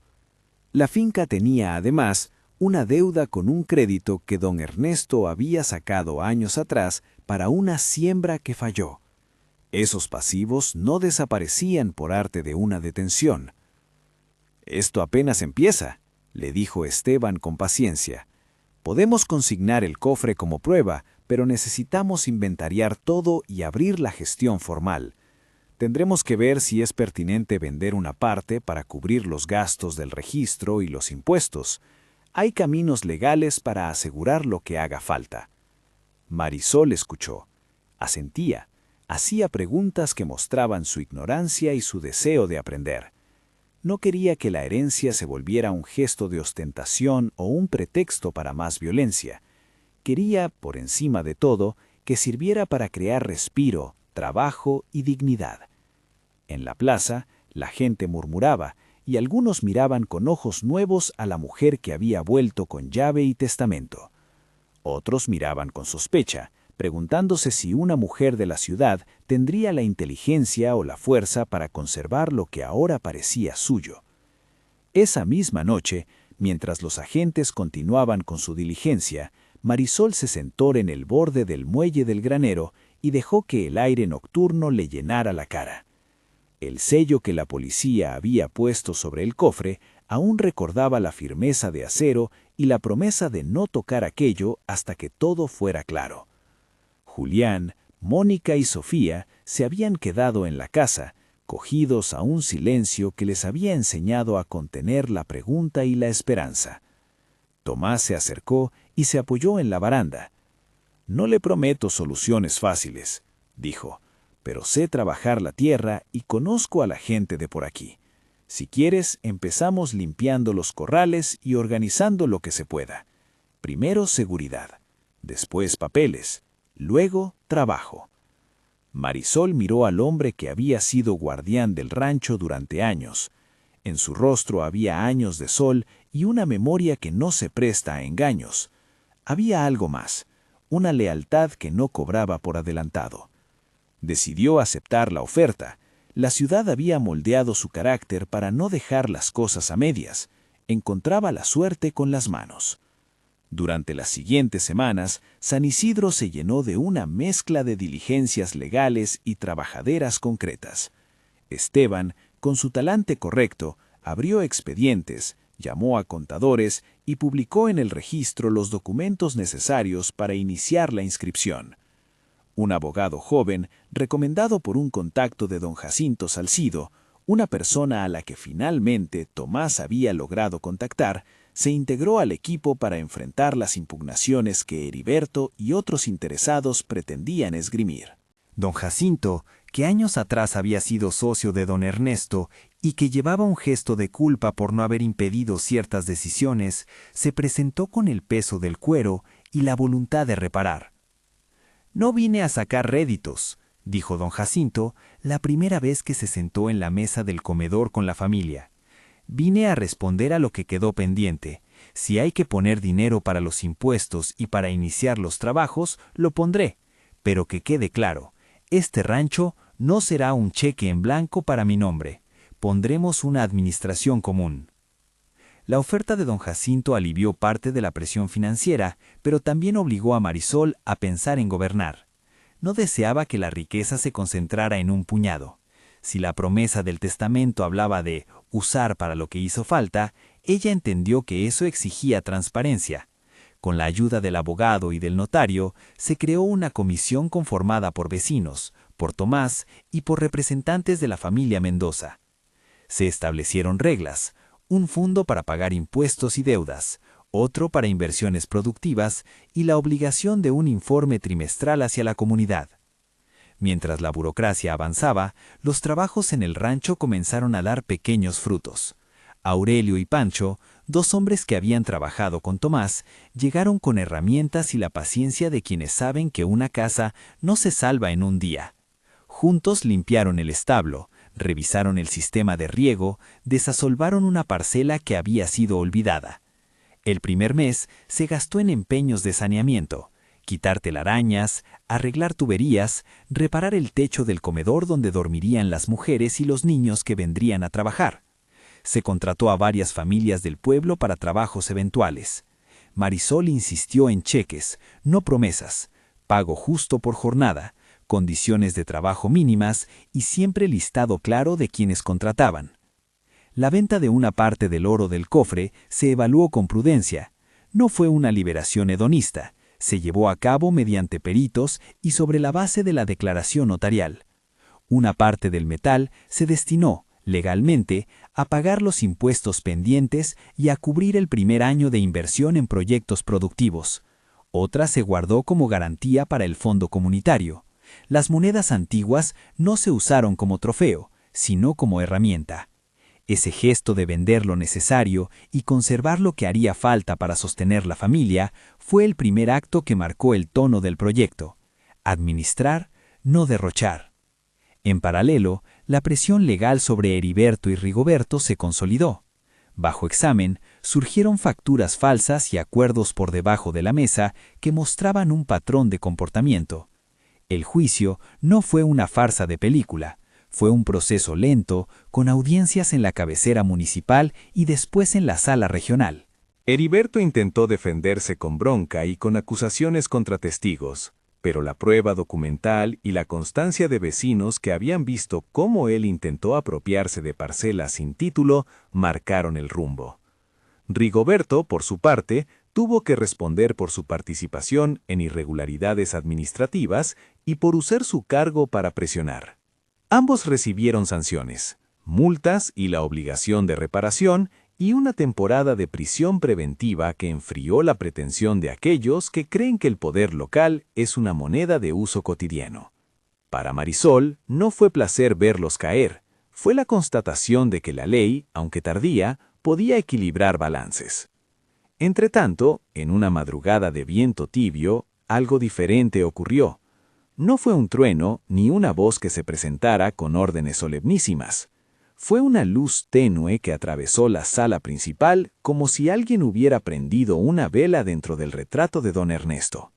La finca tenía, además, una deuda con un crédito que don Ernesto había sacado años atrás para una siembra que falló. Esos pasivos no desaparecían por arte de una detención. «Esto apenas empieza», le dijo Esteban con paciencia. «Podemos consignar el cofre como prueba, pero necesitamos inventariar todo y abrir la gestión formal. Tendremos que ver si es pertinente vender una parte para cubrir los gastos del registro y los impuestos. Hay caminos legales para asegurar lo que haga falta». Marisol escuchó, asentía, hacía preguntas que mostraban su ignorancia y su deseo de aprender. No quería que la herencia se volviera un gesto de ostentación o un pretexto para más violencia. Quería, por encima de todo, que sirviera para crear respiro, trabajo y dignidad. En la plaza, la gente murmuraba, y algunos miraban con ojos nuevos a la mujer que había vuelto con llave y testamento. Otros miraban con sospecha, preguntándose si una mujer de la ciudad tendría la inteligencia o la fuerza para conservar lo que ahora parecía suyo. Esa misma noche, mientras los agentes continuaban con su diligencia, Marisol se sentó en el borde del muelle del granero y dejó que el aire nocturno le llenara la cara. El sello que la policía había puesto sobre el cofre aún recordaba la firmeza de acero y la promesa de no tocar aquello hasta que todo fuera claro. Julián, Mónica y Sofía se habían quedado en la casa, cogidos a un silencio que les había enseñado a contener la pregunta y la esperanza. Tomás se acercó y se apoyó en la baranda. «No le prometo soluciones fáciles», dijo, «pero sé trabajar la tierra y conozco a la gente de por aquí. Si quieres, empezamos limpiando los corrales y organizando lo que se pueda. Primero seguridad, después papeles, luego trabajo». Marisol miró al hombre que había sido guardián del rancho durante años. En su rostro había años de sol y una memoria que no se presta a engaños. Había algo más, una lealtad que no cobraba por adelantado. Decidió aceptar la oferta. La ciudad había moldeado su carácter para no dejar las cosas a medias. Encontraba la suerte con las manos. Durante las siguientes semanas, San Isidro se llenó de una mezcla de diligencias legales y trabajaderas concretas. Esteban, con su talante correcto, abrió expedientes, llamó a contadores y publicó en el registro los documentos necesarios para iniciar la inscripción. Un abogado joven, recomendado por un contacto de don Jacinto Salcido, una persona a la que finalmente Tomás había logrado contactar, se integró al equipo para enfrentar las impugnaciones que Heriberto y otros interesados pretendían esgrimir. Don Jacinto, que años atrás había sido socio de don Ernesto y que llevaba un gesto de culpa por no haber impedido ciertas decisiones, se presentó con el peso del cuero y la voluntad de reparar. «No vine a sacar réditos», dijo don Jacinto la primera vez que se sentó en la mesa del comedor con la familia. «Vine a responder a lo que quedó pendiente. Si hay que poner dinero para los impuestos y para iniciar los trabajos, lo pondré. Pero que quede claro, este rancho no será un cheque en blanco para mi nombre. Pondremos una administración común». La oferta de don Jacinto alivió parte de la presión financiera, pero también obligó a Marisol a pensar en gobernar. No deseaba que la riqueza se concentrara en un puñado. Si la promesa del testamento hablaba de usar para lo que hizo falta, ella entendió que eso exigía transparencia. Con la ayuda del abogado y del notario, se creó una comisión conformada por vecinos, por Tomás y por representantes de la familia Mendoza. Se establecieron reglas, un fondo para pagar impuestos y deudas, otro para inversiones productivas y la obligación de un informe trimestral hacia la comunidad. Mientras la burocracia avanzaba, los trabajos en el rancho comenzaron a dar pequeños frutos. Aurelio y Pancho, dos hombres que habían trabajado con Tomás, llegaron con herramientas y la paciencia de quienes saben que una casa no se salva en un día. Juntos limpiaron el establo, revisaron el sistema de riego, desasolvaron una parcela que había sido olvidada. El primer mes se gastó en empeños de saneamiento, quitar telarañas, arreglar tuberías, reparar el techo del comedor donde dormirían las mujeres y los niños que vendrían a trabajar. Se contrató a varias familias del pueblo para trabajos eventuales. Marisol insistió en cheques, no promesas, pago justo por jornada, condiciones de trabajo mínimas y siempre listado claro de quienes contrataban. La venta de una parte del oro del cofre se evaluó con prudencia. No fue una liberación hedonista, se llevó a cabo mediante peritos y sobre la base de la declaración notarial. Una parte del metal se destinó, legalmente, a pagar los impuestos pendientes y a cubrir el primer año de inversión en proyectos productivos. Otra se guardó como garantía para el fondo comunitario. Las monedas antiguas no se usaron como trofeo, sino como herramienta. Ese gesto de vender lo necesario y conservar lo que haría falta para sostener la familia fue el primer acto que marcó el tono del proyecto. Administrar, no derrochar. En paralelo, la presión legal sobre Heriberto y Rigoberto se consolidó. Bajo examen, surgieron facturas falsas y acuerdos por debajo de la mesa que mostraban un patrón de comportamiento. El juicio no fue una farsa de película, fue un proceso lento, con audiencias en la cabecera municipal y después en la sala regional. Heriberto intentó defenderse con bronca y con acusaciones contra testigos, pero la prueba documental y la constancia de vecinos que habían visto cómo él intentó apropiarse de parcelas sin título marcaron el rumbo. Rigoberto, por su parte, tuvo que responder por su participación en irregularidades administrativas y por usar su cargo para presionar. Ambos recibieron sanciones, multas y la obligación de reparación y una temporada de prisión preventiva que enfrió la pretensión de aquellos que creen que el poder local es una moneda de uso cotidiano. Para Marisol no fue placer verlos caer, fue la constatación de que la ley, aunque tardía, podía equilibrar balances. Entretanto, en una madrugada de viento tibio, algo diferente ocurrió. No fue un trueno ni una voz que se presentara con órdenes solemnísimas. Fue una luz tenue que atravesó la sala principal como si alguien hubiera prendido una vela dentro del retrato de don Ernesto.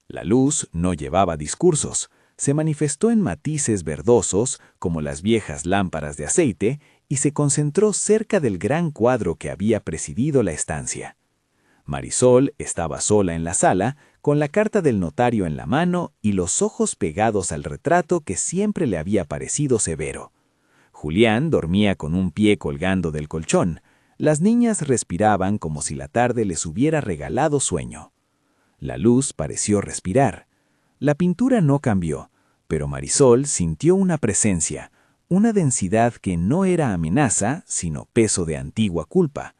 La luz no llevaba discursos, se manifestó en matices verdosos como las viejas lámparas de aceite y se concentró cerca del gran cuadro que había presidido la estancia. Marisol estaba sola en la sala, con la carta del notario en la mano y los ojos pegados al retrato que siempre le había parecido severo. Julián dormía con un pie colgando del colchón. Las niñas respiraban como si la tarde les hubiera regalado sueño. La luz pareció respirar. La pintura no cambió, pero Marisol sintió una presencia, una densidad que no era amenaza, sino peso de antigua culpa.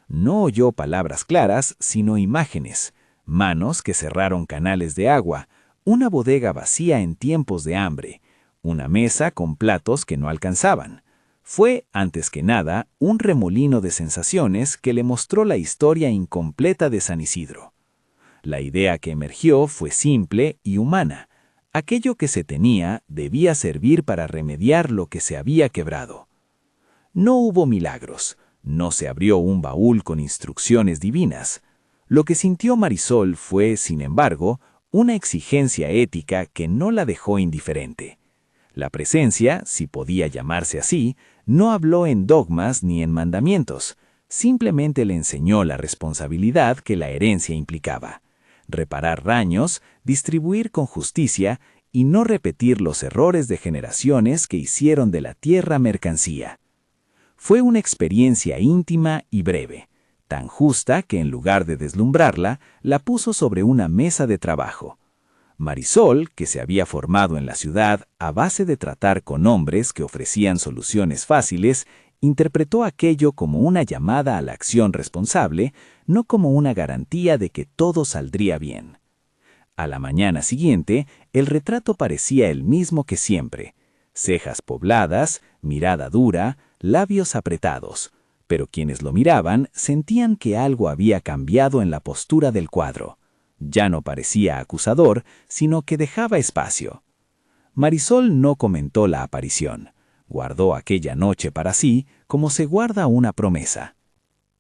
No oyó palabras claras, sino imágenes, manos que cerraron canales de agua, una bodega vacía en tiempos de hambre, una mesa con platos que no alcanzaban. Fue, antes que nada, un remolino de sensaciones que le mostró la historia incompleta de San Isidro. La idea que emergió fue simple y humana. Aquello que se tenía debía servir para remediar lo que se había quebrado. No hubo milagros. No se abrió un baúl con instrucciones divinas. Lo que sintió Marisol fue, sin embargo, una exigencia ética que no la dejó indiferente. La presencia, si podía llamarse así, no habló en dogmas ni en mandamientos, simplemente le enseñó la responsabilidad que la herencia implicaba: reparar daños, distribuir con justicia y no repetir los errores de generaciones que hicieron de la tierra mercancía. Fue una experiencia íntima y breve, tan justa que en lugar de deslumbrarla, la puso sobre una mesa de trabajo. Marisol, que se había formado en la ciudad a base de tratar con hombres que ofrecían soluciones fáciles, interpretó aquello como una llamada a la acción responsable, no como una garantía de que todo saldría bien. A la mañana siguiente, el retrato parecía el mismo que siempre: cejas pobladas, mirada dura, labios apretados, pero quienes lo miraban sentían que algo había cambiado en la postura del cuadro. Ya no parecía acusador, sino que dejaba espacio. Marisol no comentó la aparición. Guardó aquella noche para sí como se guarda una promesa.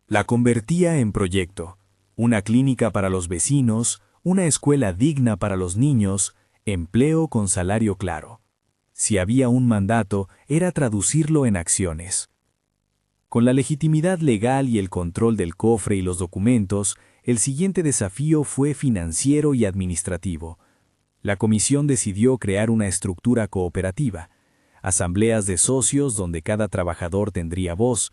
La convertía en proyecto: una clínica para los vecinos, una escuela digna para los niños, empleo con salario claro. Si había un mandato, era traducirlo en acciones. Con la legitimidad legal y el control del cofre y los documentos, el siguiente desafío fue financiero y administrativo. La comisión decidió crear una estructura cooperativa, asambleas de socios donde cada trabajador tendría voz,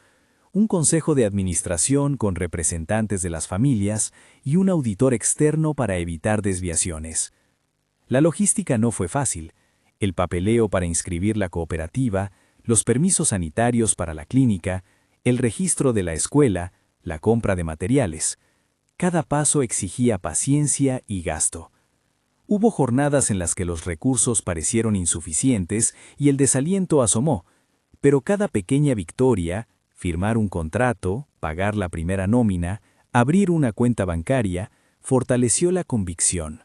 un consejo de administración con representantes de las familias y un auditor externo para evitar desviaciones. La logística no fue fácil: el papeleo para inscribir la cooperativa, los permisos sanitarios para la clínica, el registro de la escuela, la compra de materiales. Cada paso exigía paciencia y gasto. Hubo jornadas en las que los recursos parecieron insuficientes y el desaliento asomó, pero cada pequeña victoria, firmar un contrato, pagar la primera nómina, abrir una cuenta bancaria, fortaleció la convicción.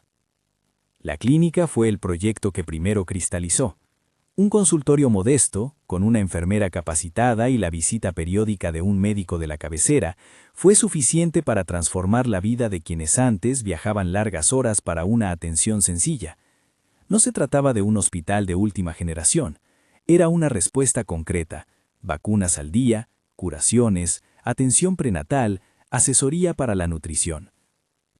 La clínica fue el proyecto que primero cristalizó. Un consultorio modesto, con una enfermera capacitada y la visita periódica de un médico de la cabecera, fue suficiente para transformar la vida de quienes antes viajaban largas horas para una atención sencilla. No se trataba de un hospital de última generación. Era una respuesta concreta: vacunas al día, curaciones, atención prenatal, asesoría para la nutrición.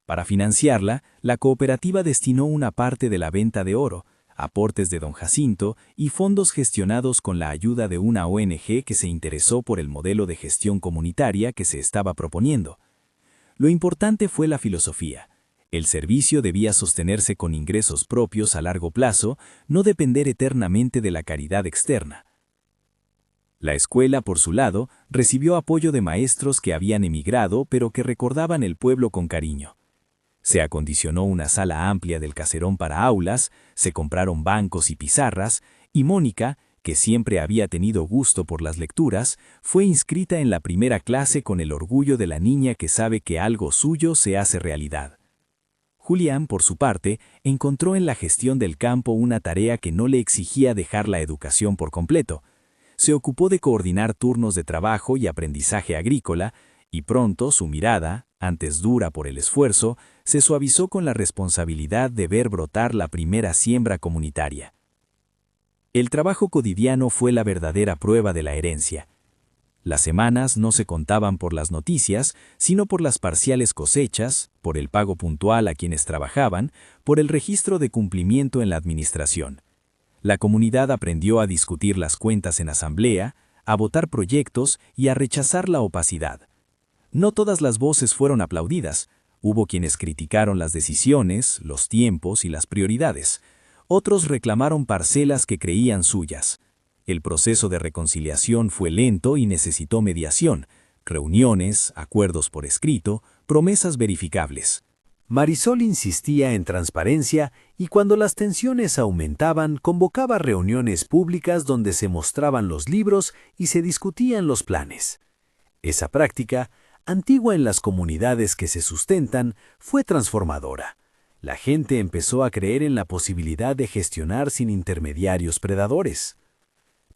Para financiarla, la cooperativa destinó una parte de la venta de oro, aportes de don Jacinto y fondos gestionados con la ayuda de una ONG que se interesó por el modelo de gestión comunitaria que se estaba proponiendo. Lo importante fue la filosofía. El servicio debía sostenerse con ingresos propios a largo plazo, no depender eternamente de la caridad externa. La escuela, por su lado, recibió apoyo de maestros que habían emigrado pero que recordaban el pueblo con cariño. Se acondicionó una sala amplia del caserón para aulas, se compraron bancos y pizarras, y Mónica, que siempre había tenido gusto por las lecturas, fue inscrita en la primera clase con el orgullo de la niña que sabe que algo suyo se hace realidad. Julián, por su parte, encontró en la gestión del campo una tarea que no le exigía dejar la educación por completo. Se ocupó de coordinar turnos de trabajo y aprendizaje agrícola, y pronto su mirada, antes dura por el esfuerzo, se suavizó con la responsabilidad de ver brotar la primera siembra comunitaria. El trabajo cotidiano fue la verdadera prueba de la herencia. Las semanas no se contaban por las noticias, sino por las parciales cosechas, por el pago puntual a quienes trabajaban, por el registro de cumplimiento en la administración. La comunidad aprendió a discutir las cuentas en asamblea, a votar proyectos y a rechazar la opacidad. No todas las voces fueron aplaudidas. Hubo quienes criticaron las decisiones, los tiempos y las prioridades. Otros reclamaron parcelas que creían suyas. El proceso de reconciliación fue lento y necesitó mediación, reuniones, acuerdos por escrito, promesas verificables. Marisol insistía en transparencia y cuando las tensiones aumentaban, convocaba reuniones públicas donde se mostraban los libros y se discutían los planes. Esa práctica, antigua en las comunidades que se sustentan, fue transformadora. La gente empezó a creer en la posibilidad de gestionar sin intermediarios predadores.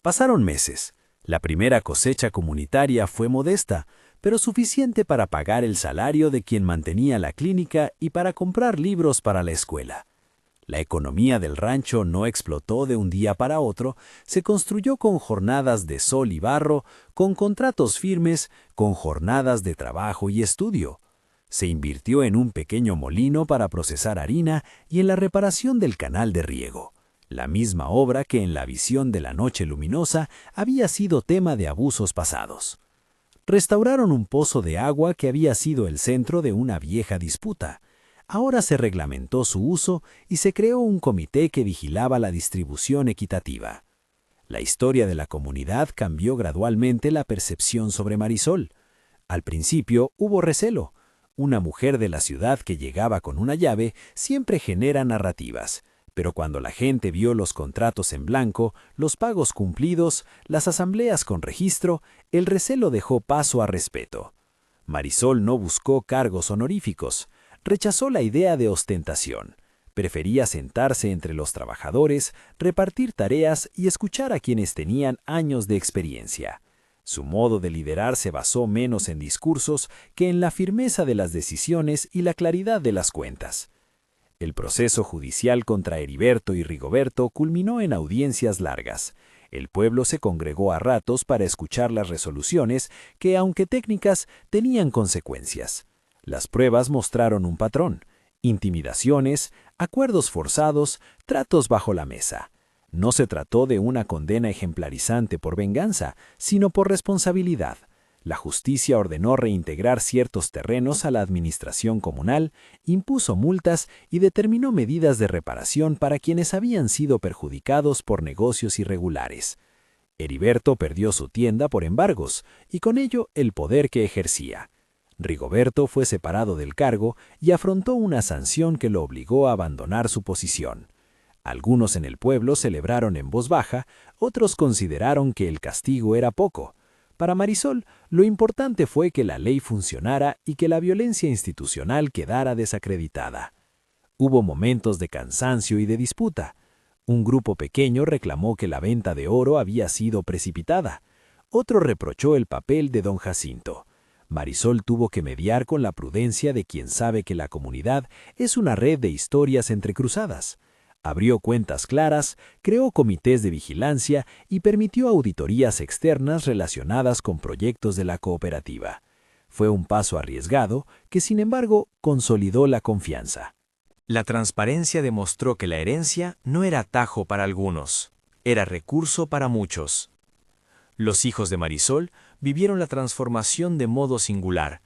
Pasaron meses. La primera cosecha comunitaria fue modesta, pero suficiente para pagar el salario de quien mantenía la clínica y para comprar libros para la escuela. La economía del rancho no explotó de un día para otro, se construyó con jornadas de sol y barro, con contratos firmes, con jornadas de trabajo y estudio. Se invirtió en un pequeño molino para procesar harina y en la reparación del canal de riego. la misma obra que en la visión de la noche luminosa había sido tema de abusos pasados. Restauraron un pozo de agua que había sido el centro de una vieja disputa. Ahora se reglamentó su uso y se creó un comité que vigilaba la distribución equitativa. La historia de la comunidad cambió gradualmente la percepción sobre Marisol. Al principio hubo recelo. Una mujer de la ciudad que llegaba con una llave siempre genera narrativas, pero cuando la gente vio los contratos en blanco, los pagos cumplidos, las asambleas con registro, el recelo dejó paso a respeto. Marisol no buscó cargos honoríficos, rechazó la idea de ostentación. Prefería sentarse entre los trabajadores, repartir tareas y escuchar a quienes tenían años de experiencia. Su modo de liderar se basó menos en discursos que en la firmeza de las decisiones y la claridad de las cuentas. El proceso judicial contra Heriberto y Rigoberto culminó en audiencias largas. El pueblo se congregó a ratos para escuchar las resoluciones que, aunque técnicas, tenían consecuencias. Las pruebas mostraron un patrón: intimidaciones, acuerdos forzados, tratos bajo la mesa. No se trató de una condena ejemplarizante por venganza, sino por responsabilidad. La justicia ordenó reintegrar ciertos terrenos a la administración comunal, impuso multas y determinó medidas de reparación para quienes habían sido perjudicados por negocios irregulares. Heriberto perdió su tienda por embargos y con ello el poder que ejercía. Rigoberto fue separado del cargo y afrontó una sanción que lo obligó a abandonar su posición. Algunos en el pueblo celebraron en voz baja, otros consideraron que el castigo era poco. Para Marisol, lo importante fue que la ley funcionara y que la violencia institucional quedara desacreditada. Hubo momentos de cansancio y de disputa. Un grupo pequeño reclamó que la venta de oro había sido precipitada. Otro reprochó el papel de don Jacinto. Marisol tuvo que mediar con la prudencia de quien sabe que la comunidad es una red de historias entrecruzadas. Abrió cuentas claras, creó comités de vigilancia y permitió auditorías externas relacionadas con proyectos de la cooperativa. Fue un paso arriesgado que, sin embargo, consolidó la confianza. La transparencia demostró que la herencia no era atajo para algunos, era recurso para muchos. Los hijos de Marisol vivieron la transformación de modo singular.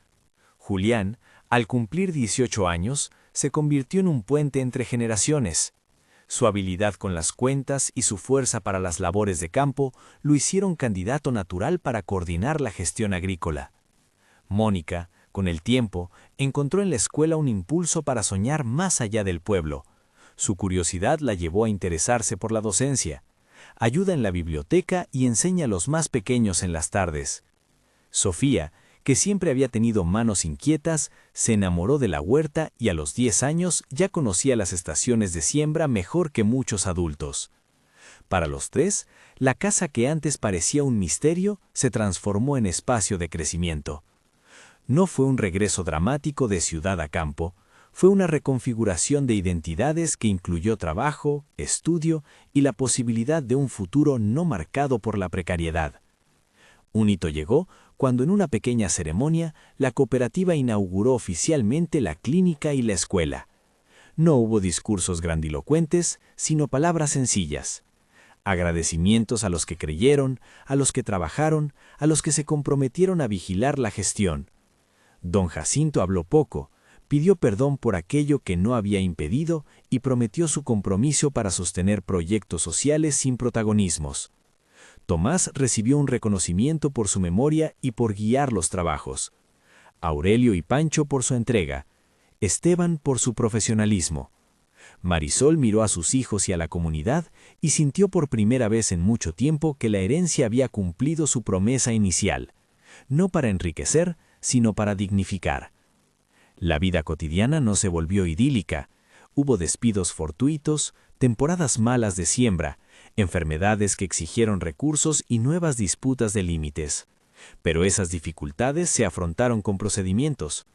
Julián, al cumplir 18 años, se convirtió en un puente entre generaciones. Su habilidad con las cuentas y su fuerza para las labores de campo lo hicieron candidato natural para coordinar la gestión agrícola. Mónica, con el tiempo, encontró en la escuela un impulso para soñar más allá del pueblo. Su curiosidad la llevó a interesarse por la docencia. Ayuda en la biblioteca y enseña a los más pequeños en las tardes. Sofía, que siempre había tenido manos inquietas, se enamoró de la huerta y a los 10 años ya conocía las estaciones de siembra mejor que muchos adultos. Para los tres, la casa que antes parecía un misterio se transformó en espacio de crecimiento. No fue un regreso dramático de ciudad a campo, fue una reconfiguración de identidades que incluyó trabajo, estudio y la posibilidad de un futuro no marcado por la precariedad. Un hito llegó cuando en una pequeña ceremonia la cooperativa inauguró oficialmente la clínica y la escuela. No hubo discursos grandilocuentes, sino palabras sencillas. Agradecimientos a los que creyeron, a los que trabajaron, a los que se comprometieron a vigilar la gestión. Don Jacinto habló poco, pidió perdón por aquello que no había impedido y prometió su compromiso para sostener proyectos sociales sin protagonismos. Tomás recibió un reconocimiento por su memoria y por guiar los trabajos. Aurelio y Pancho por su entrega. Esteban por su profesionalismo. Marisol miró a sus hijos y a la comunidad y sintió por primera vez en mucho tiempo que la herencia había cumplido su promesa inicial, no para enriquecer, sino para dignificar. La vida cotidiana no se volvió idílica. Hubo despidos fortuitos, temporadas malas de siembra, enfermedades que exigieron recursos y nuevas disputas de límites. Pero esas dificultades se afrontaron con procedimientos,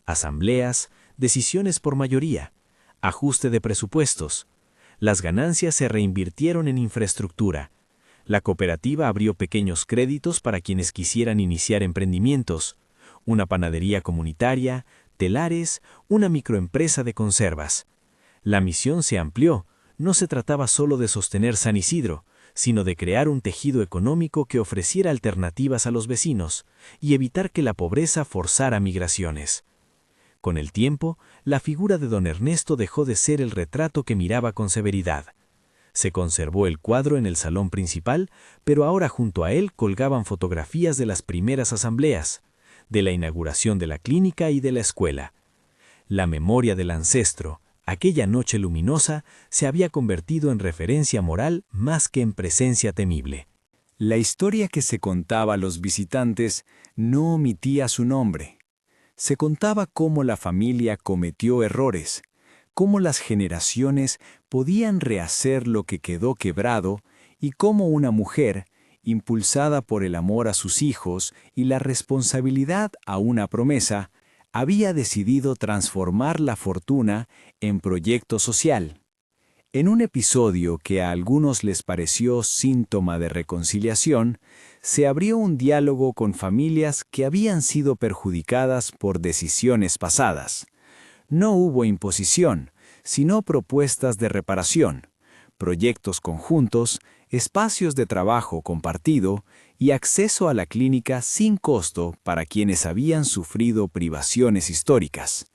asambleas, decisiones por mayoría, ajuste de presupuestos. Las ganancias se reinvirtieron en infraestructura. La cooperativa abrió pequeños créditos para quienes quisieran iniciar emprendimientos, una panadería comunitaria, telares, una microempresa de conservas. La misión se amplió, no se trataba solo de sostener San Isidro, sino de crear un tejido económico que ofreciera alternativas a los vecinos y evitar que la pobreza forzara migraciones. Con el tiempo, la figura de don Ernesto dejó de ser el retrato que miraba con severidad. Se conservó el cuadro en el salón principal, pero ahora junto a él colgaban fotografías de las primeras asambleas, de la inauguración de la clínica y de la escuela. La memoria del ancestro, aquella noche luminosa, se había convertido en referencia moral más que en presencia temible. La historia que se contaba a los visitantes no omitía su nombre. Se contaba cómo la familia cometió errores, cómo las generaciones podían rehacer lo que quedó quebrado y cómo una mujer, impulsada por el amor a sus hijos y la responsabilidad a una promesa, había decidido transformar la fortuna en proyecto social. En un episodio que a algunos les pareció síntoma de reconciliación, se abrió un diálogo con familias que habían sido perjudicadas por decisiones pasadas. No hubo imposición, sino propuestas de reparación, proyectos conjuntos, espacios de trabajo compartido y acceso a la clínica sin costo para quienes habían sufrido privaciones históricas.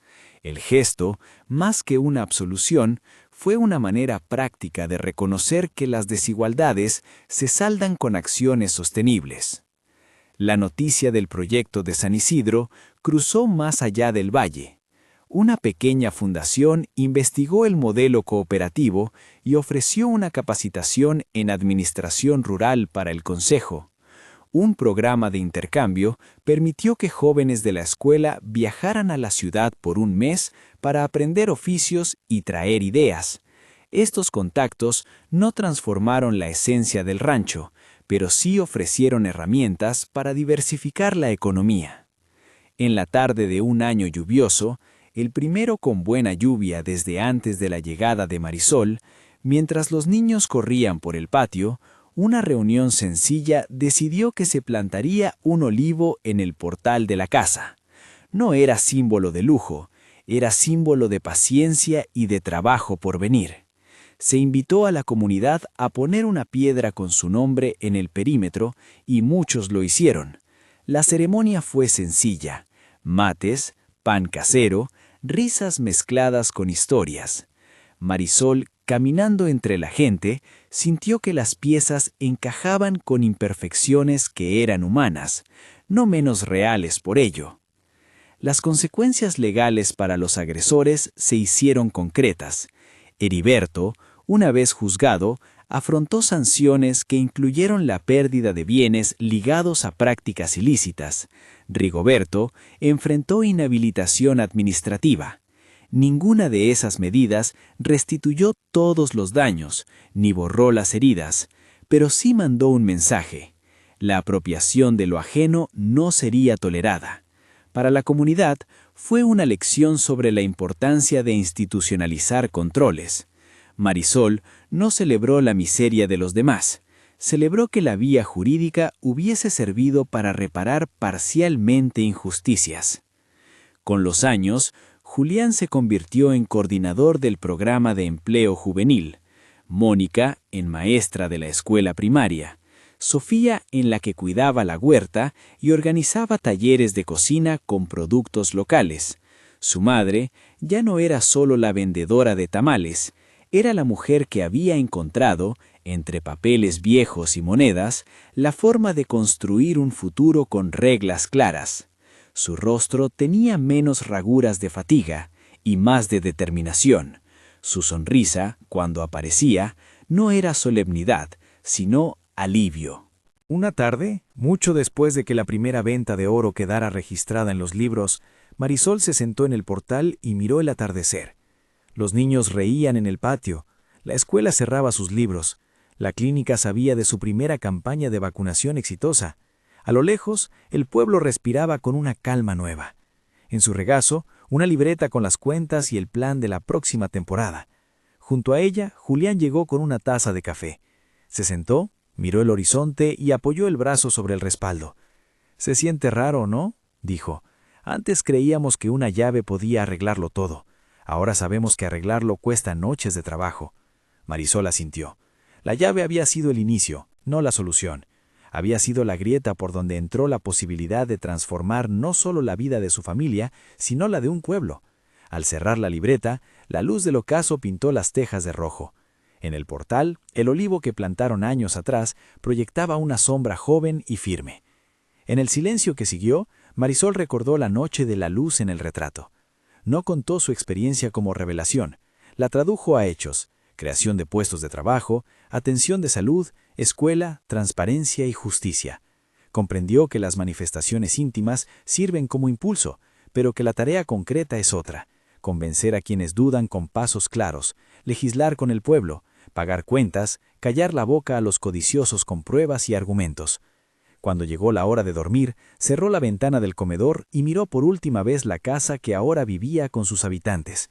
El gesto, más que una absolución, fue una manera práctica de reconocer que las desigualdades se saldan con acciones sostenibles. La noticia del proyecto de San Isidro cruzó más allá del valle. Una pequeña fundación investigó el modelo cooperativo y ofreció una capacitación en administración rural para el Consejo. Un programa de intercambio permitió que jóvenes de la escuela viajaran a la ciudad por un mes para aprender oficios y traer ideas. Estos contactos no transformaron la esencia del rancho, pero sí ofrecieron herramientas para diversificar la economía. En la tarde de un año lluvioso, el primero con buena lluvia desde antes de la llegada de Marisol, mientras los niños corrían por el patio, una reunión sencilla decidió que se plantaría un olivo en el portal de la casa. No era símbolo de lujo, era símbolo de paciencia y de trabajo por venir. Se invitó a la comunidad a poner una piedra con su nombre en el perímetro y muchos lo hicieron. La ceremonia fue sencilla: mates, pan casero, risas mezcladas con historias. Marisol, caminando entre la gente, sintió que las piezas encajaban con imperfecciones que eran humanas, no menos reales por ello. Las consecuencias legales para los agresores se hicieron concretas. Heriberto, una vez juzgado, afrontó sanciones que incluyeron la pérdida de bienes ligados a prácticas ilícitas. Rigoberto enfrentó inhabilitación administrativa. Ninguna de esas medidas restituyó todos los daños, ni borró las heridas, pero sí mandó un mensaje: la apropiación de lo ajeno no sería tolerada. Para la comunidad fue una lección sobre la importancia de institucionalizar controles. Marisol no celebró la miseria de los demás, celebró que la vía jurídica hubiese servido para reparar parcialmente injusticias. Con los años, Julián se convirtió en coordinador del programa de empleo juvenil, Mónica en maestra de la escuela primaria, Sofía en la que cuidaba la huerta y organizaba talleres de cocina con productos locales. Su madre ya no era solo la vendedora de tamales, era la mujer que había encontrado, entre papeles viejos y monedas, la forma de construir un futuro con reglas claras. Su rostro tenía menos raguras de fatiga y más de determinación. Su sonrisa, cuando aparecía, no era solemnidad, sino alivio. Una tarde, mucho después de que la primera venta de oro quedara registrada en los libros, Marisol se sentó en el portal y miró el atardecer. Los niños reían en el patio, la escuela cerraba sus libros, la clínica sabía de su primera campaña de vacunación exitosa. A lo lejos, el pueblo respiraba con una calma nueva. En su regazo, una libreta con las cuentas y el plan de la próxima temporada. Junto a ella, Julián llegó con una taza de café. Se sentó, miró el horizonte y apoyó el brazo sobre el respaldo. «Se siente raro, ¿no?», dijo. «Antes creíamos que una llave podía arreglarlo todo. Ahora sabemos que arreglarlo cuesta noches de trabajo». Marisol asintió. La llave había sido el inicio, no la solución. Había sido la grieta por donde entró la posibilidad de transformar no solo la vida de su familia, sino la de un pueblo. Al cerrar la libreta, la luz del ocaso pintó las tejas de rojo. En el portal, el olivo que plantaron años atrás proyectaba una sombra joven y firme. En el silencio que siguió, Marisol recordó la noche de la luz en el retrato. No contó su experiencia como revelación, la tradujo a hechos: creación de puestos de trabajo, atención de salud, escuela, transparencia y justicia. Comprendió que las manifestaciones íntimas sirven como impulso, pero que la tarea concreta es otra: convencer a quienes dudan con pasos claros, legislar con el pueblo, pagar cuentas, callar la boca a los codiciosos con pruebas y argumentos. Cuando llegó la hora de dormir, cerró la ventana del comedor y miró por última vez la casa que ahora vivía con sus habitantes.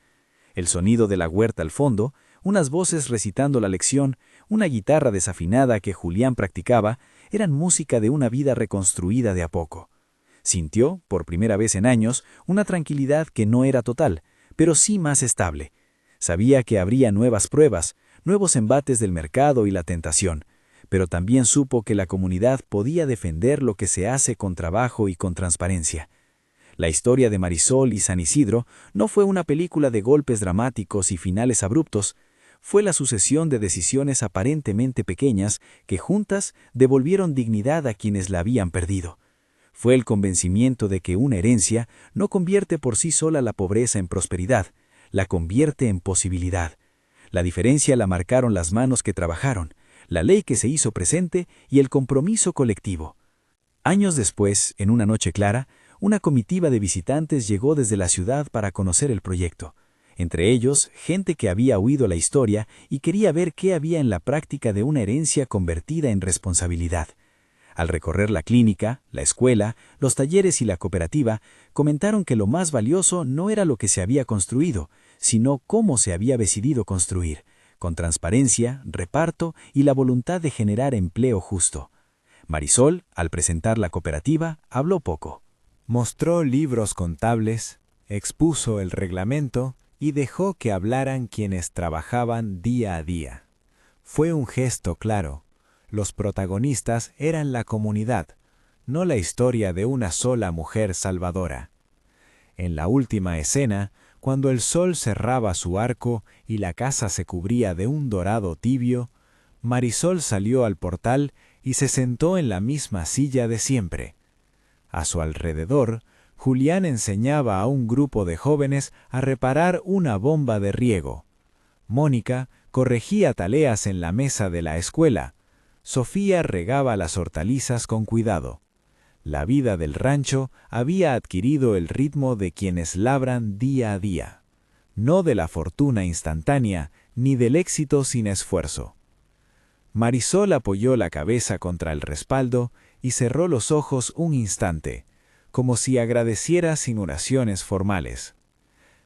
El sonido de la huerta al fondo, unas voces recitando la lección, una guitarra desafinada que Julián practicaba, eran música de una vida reconstruida de a poco. Sintió, por primera vez en años, una tranquilidad que no era total, pero sí más estable. Sabía que habría nuevas pruebas, nuevos embates del mercado y la tentación, pero también supo que la comunidad podía defender lo que se hace con trabajo y con transparencia. La historia de Marisol y San Isidro no fue una película de golpes dramáticos y finales abruptos, fue la sucesión de decisiones aparentemente pequeñas que juntas devolvieron dignidad a quienes la habían perdido. Fue el convencimiento de que una herencia no convierte por sí sola la pobreza en prosperidad, la convierte en posibilidad. La diferencia la marcaron las manos que trabajaron, la ley que se hizo presente y el compromiso colectivo. Años después, en una noche clara, una comitiva de visitantes llegó desde la ciudad para conocer el proyecto. Entre ellos, gente que había oído la historia y quería ver qué había en la práctica de una herencia convertida en responsabilidad. Al recorrer la clínica, la escuela, los talleres y la cooperativa, comentaron que lo más valioso no era lo que se había construido, sino cómo se había decidido construir, con transparencia, reparto y la voluntad de generar empleo justo. Marisol, al presentar la cooperativa, habló poco. Mostró libros contables, expuso el reglamento y dejó que hablaran quienes trabajaban día a día. Fue un gesto claro. Los protagonistas eran la comunidad, no la historia de una sola mujer salvadora. En la última escena, cuando el sol cerraba su arco y la casa se cubría de un dorado tibio, Marisol salió al portal y se sentó en la misma silla de siempre. A su alrededor, Julián enseñaba a un grupo de jóvenes a reparar una bomba de riego. Mónica corregía tareas en la mesa de la escuela. Sofía regaba las hortalizas con cuidado. La vida del rancho había adquirido el ritmo de quienes labran día a día, no de la fortuna instantánea ni del éxito sin esfuerzo. Marisol apoyó la cabeza contra el respaldo y cerró los ojos un instante, como si agradeciera sin oraciones formales.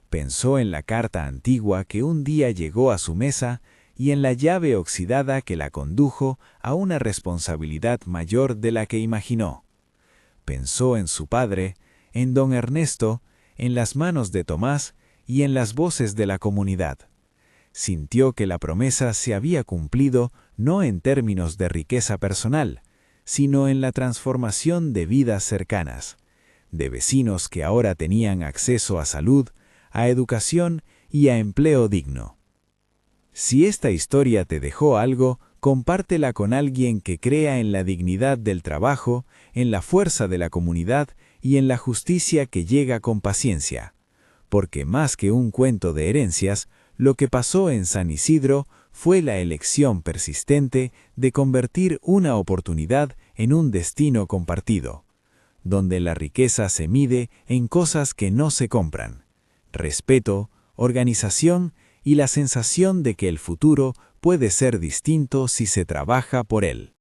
Pensó en la carta antigua que un día llegó a su mesa y en la llave oxidada que la condujo a una responsabilidad mayor de la que imaginó. Pensó en su padre, en don Ernesto, en las manos de Tomás y en las voces de la comunidad. Sintió que la promesa se había cumplido no en términos de riqueza personal, sino en la transformación de vidas cercanas, de vecinos que ahora tenían acceso a salud, a educación y a empleo digno. Si esta historia te dejó algo, compártela con alguien que crea en la dignidad del trabajo, en la fuerza de la comunidad y en la justicia que llega con paciencia. Porque más que un cuento de herencias, lo que pasó en San Isidro fue la elección persistente de convertir una oportunidad en un destino compartido, donde la riqueza se mide en cosas que no se compran: respeto, organización y la sensación de que el futuro puede ser distinto si se trabaja por él.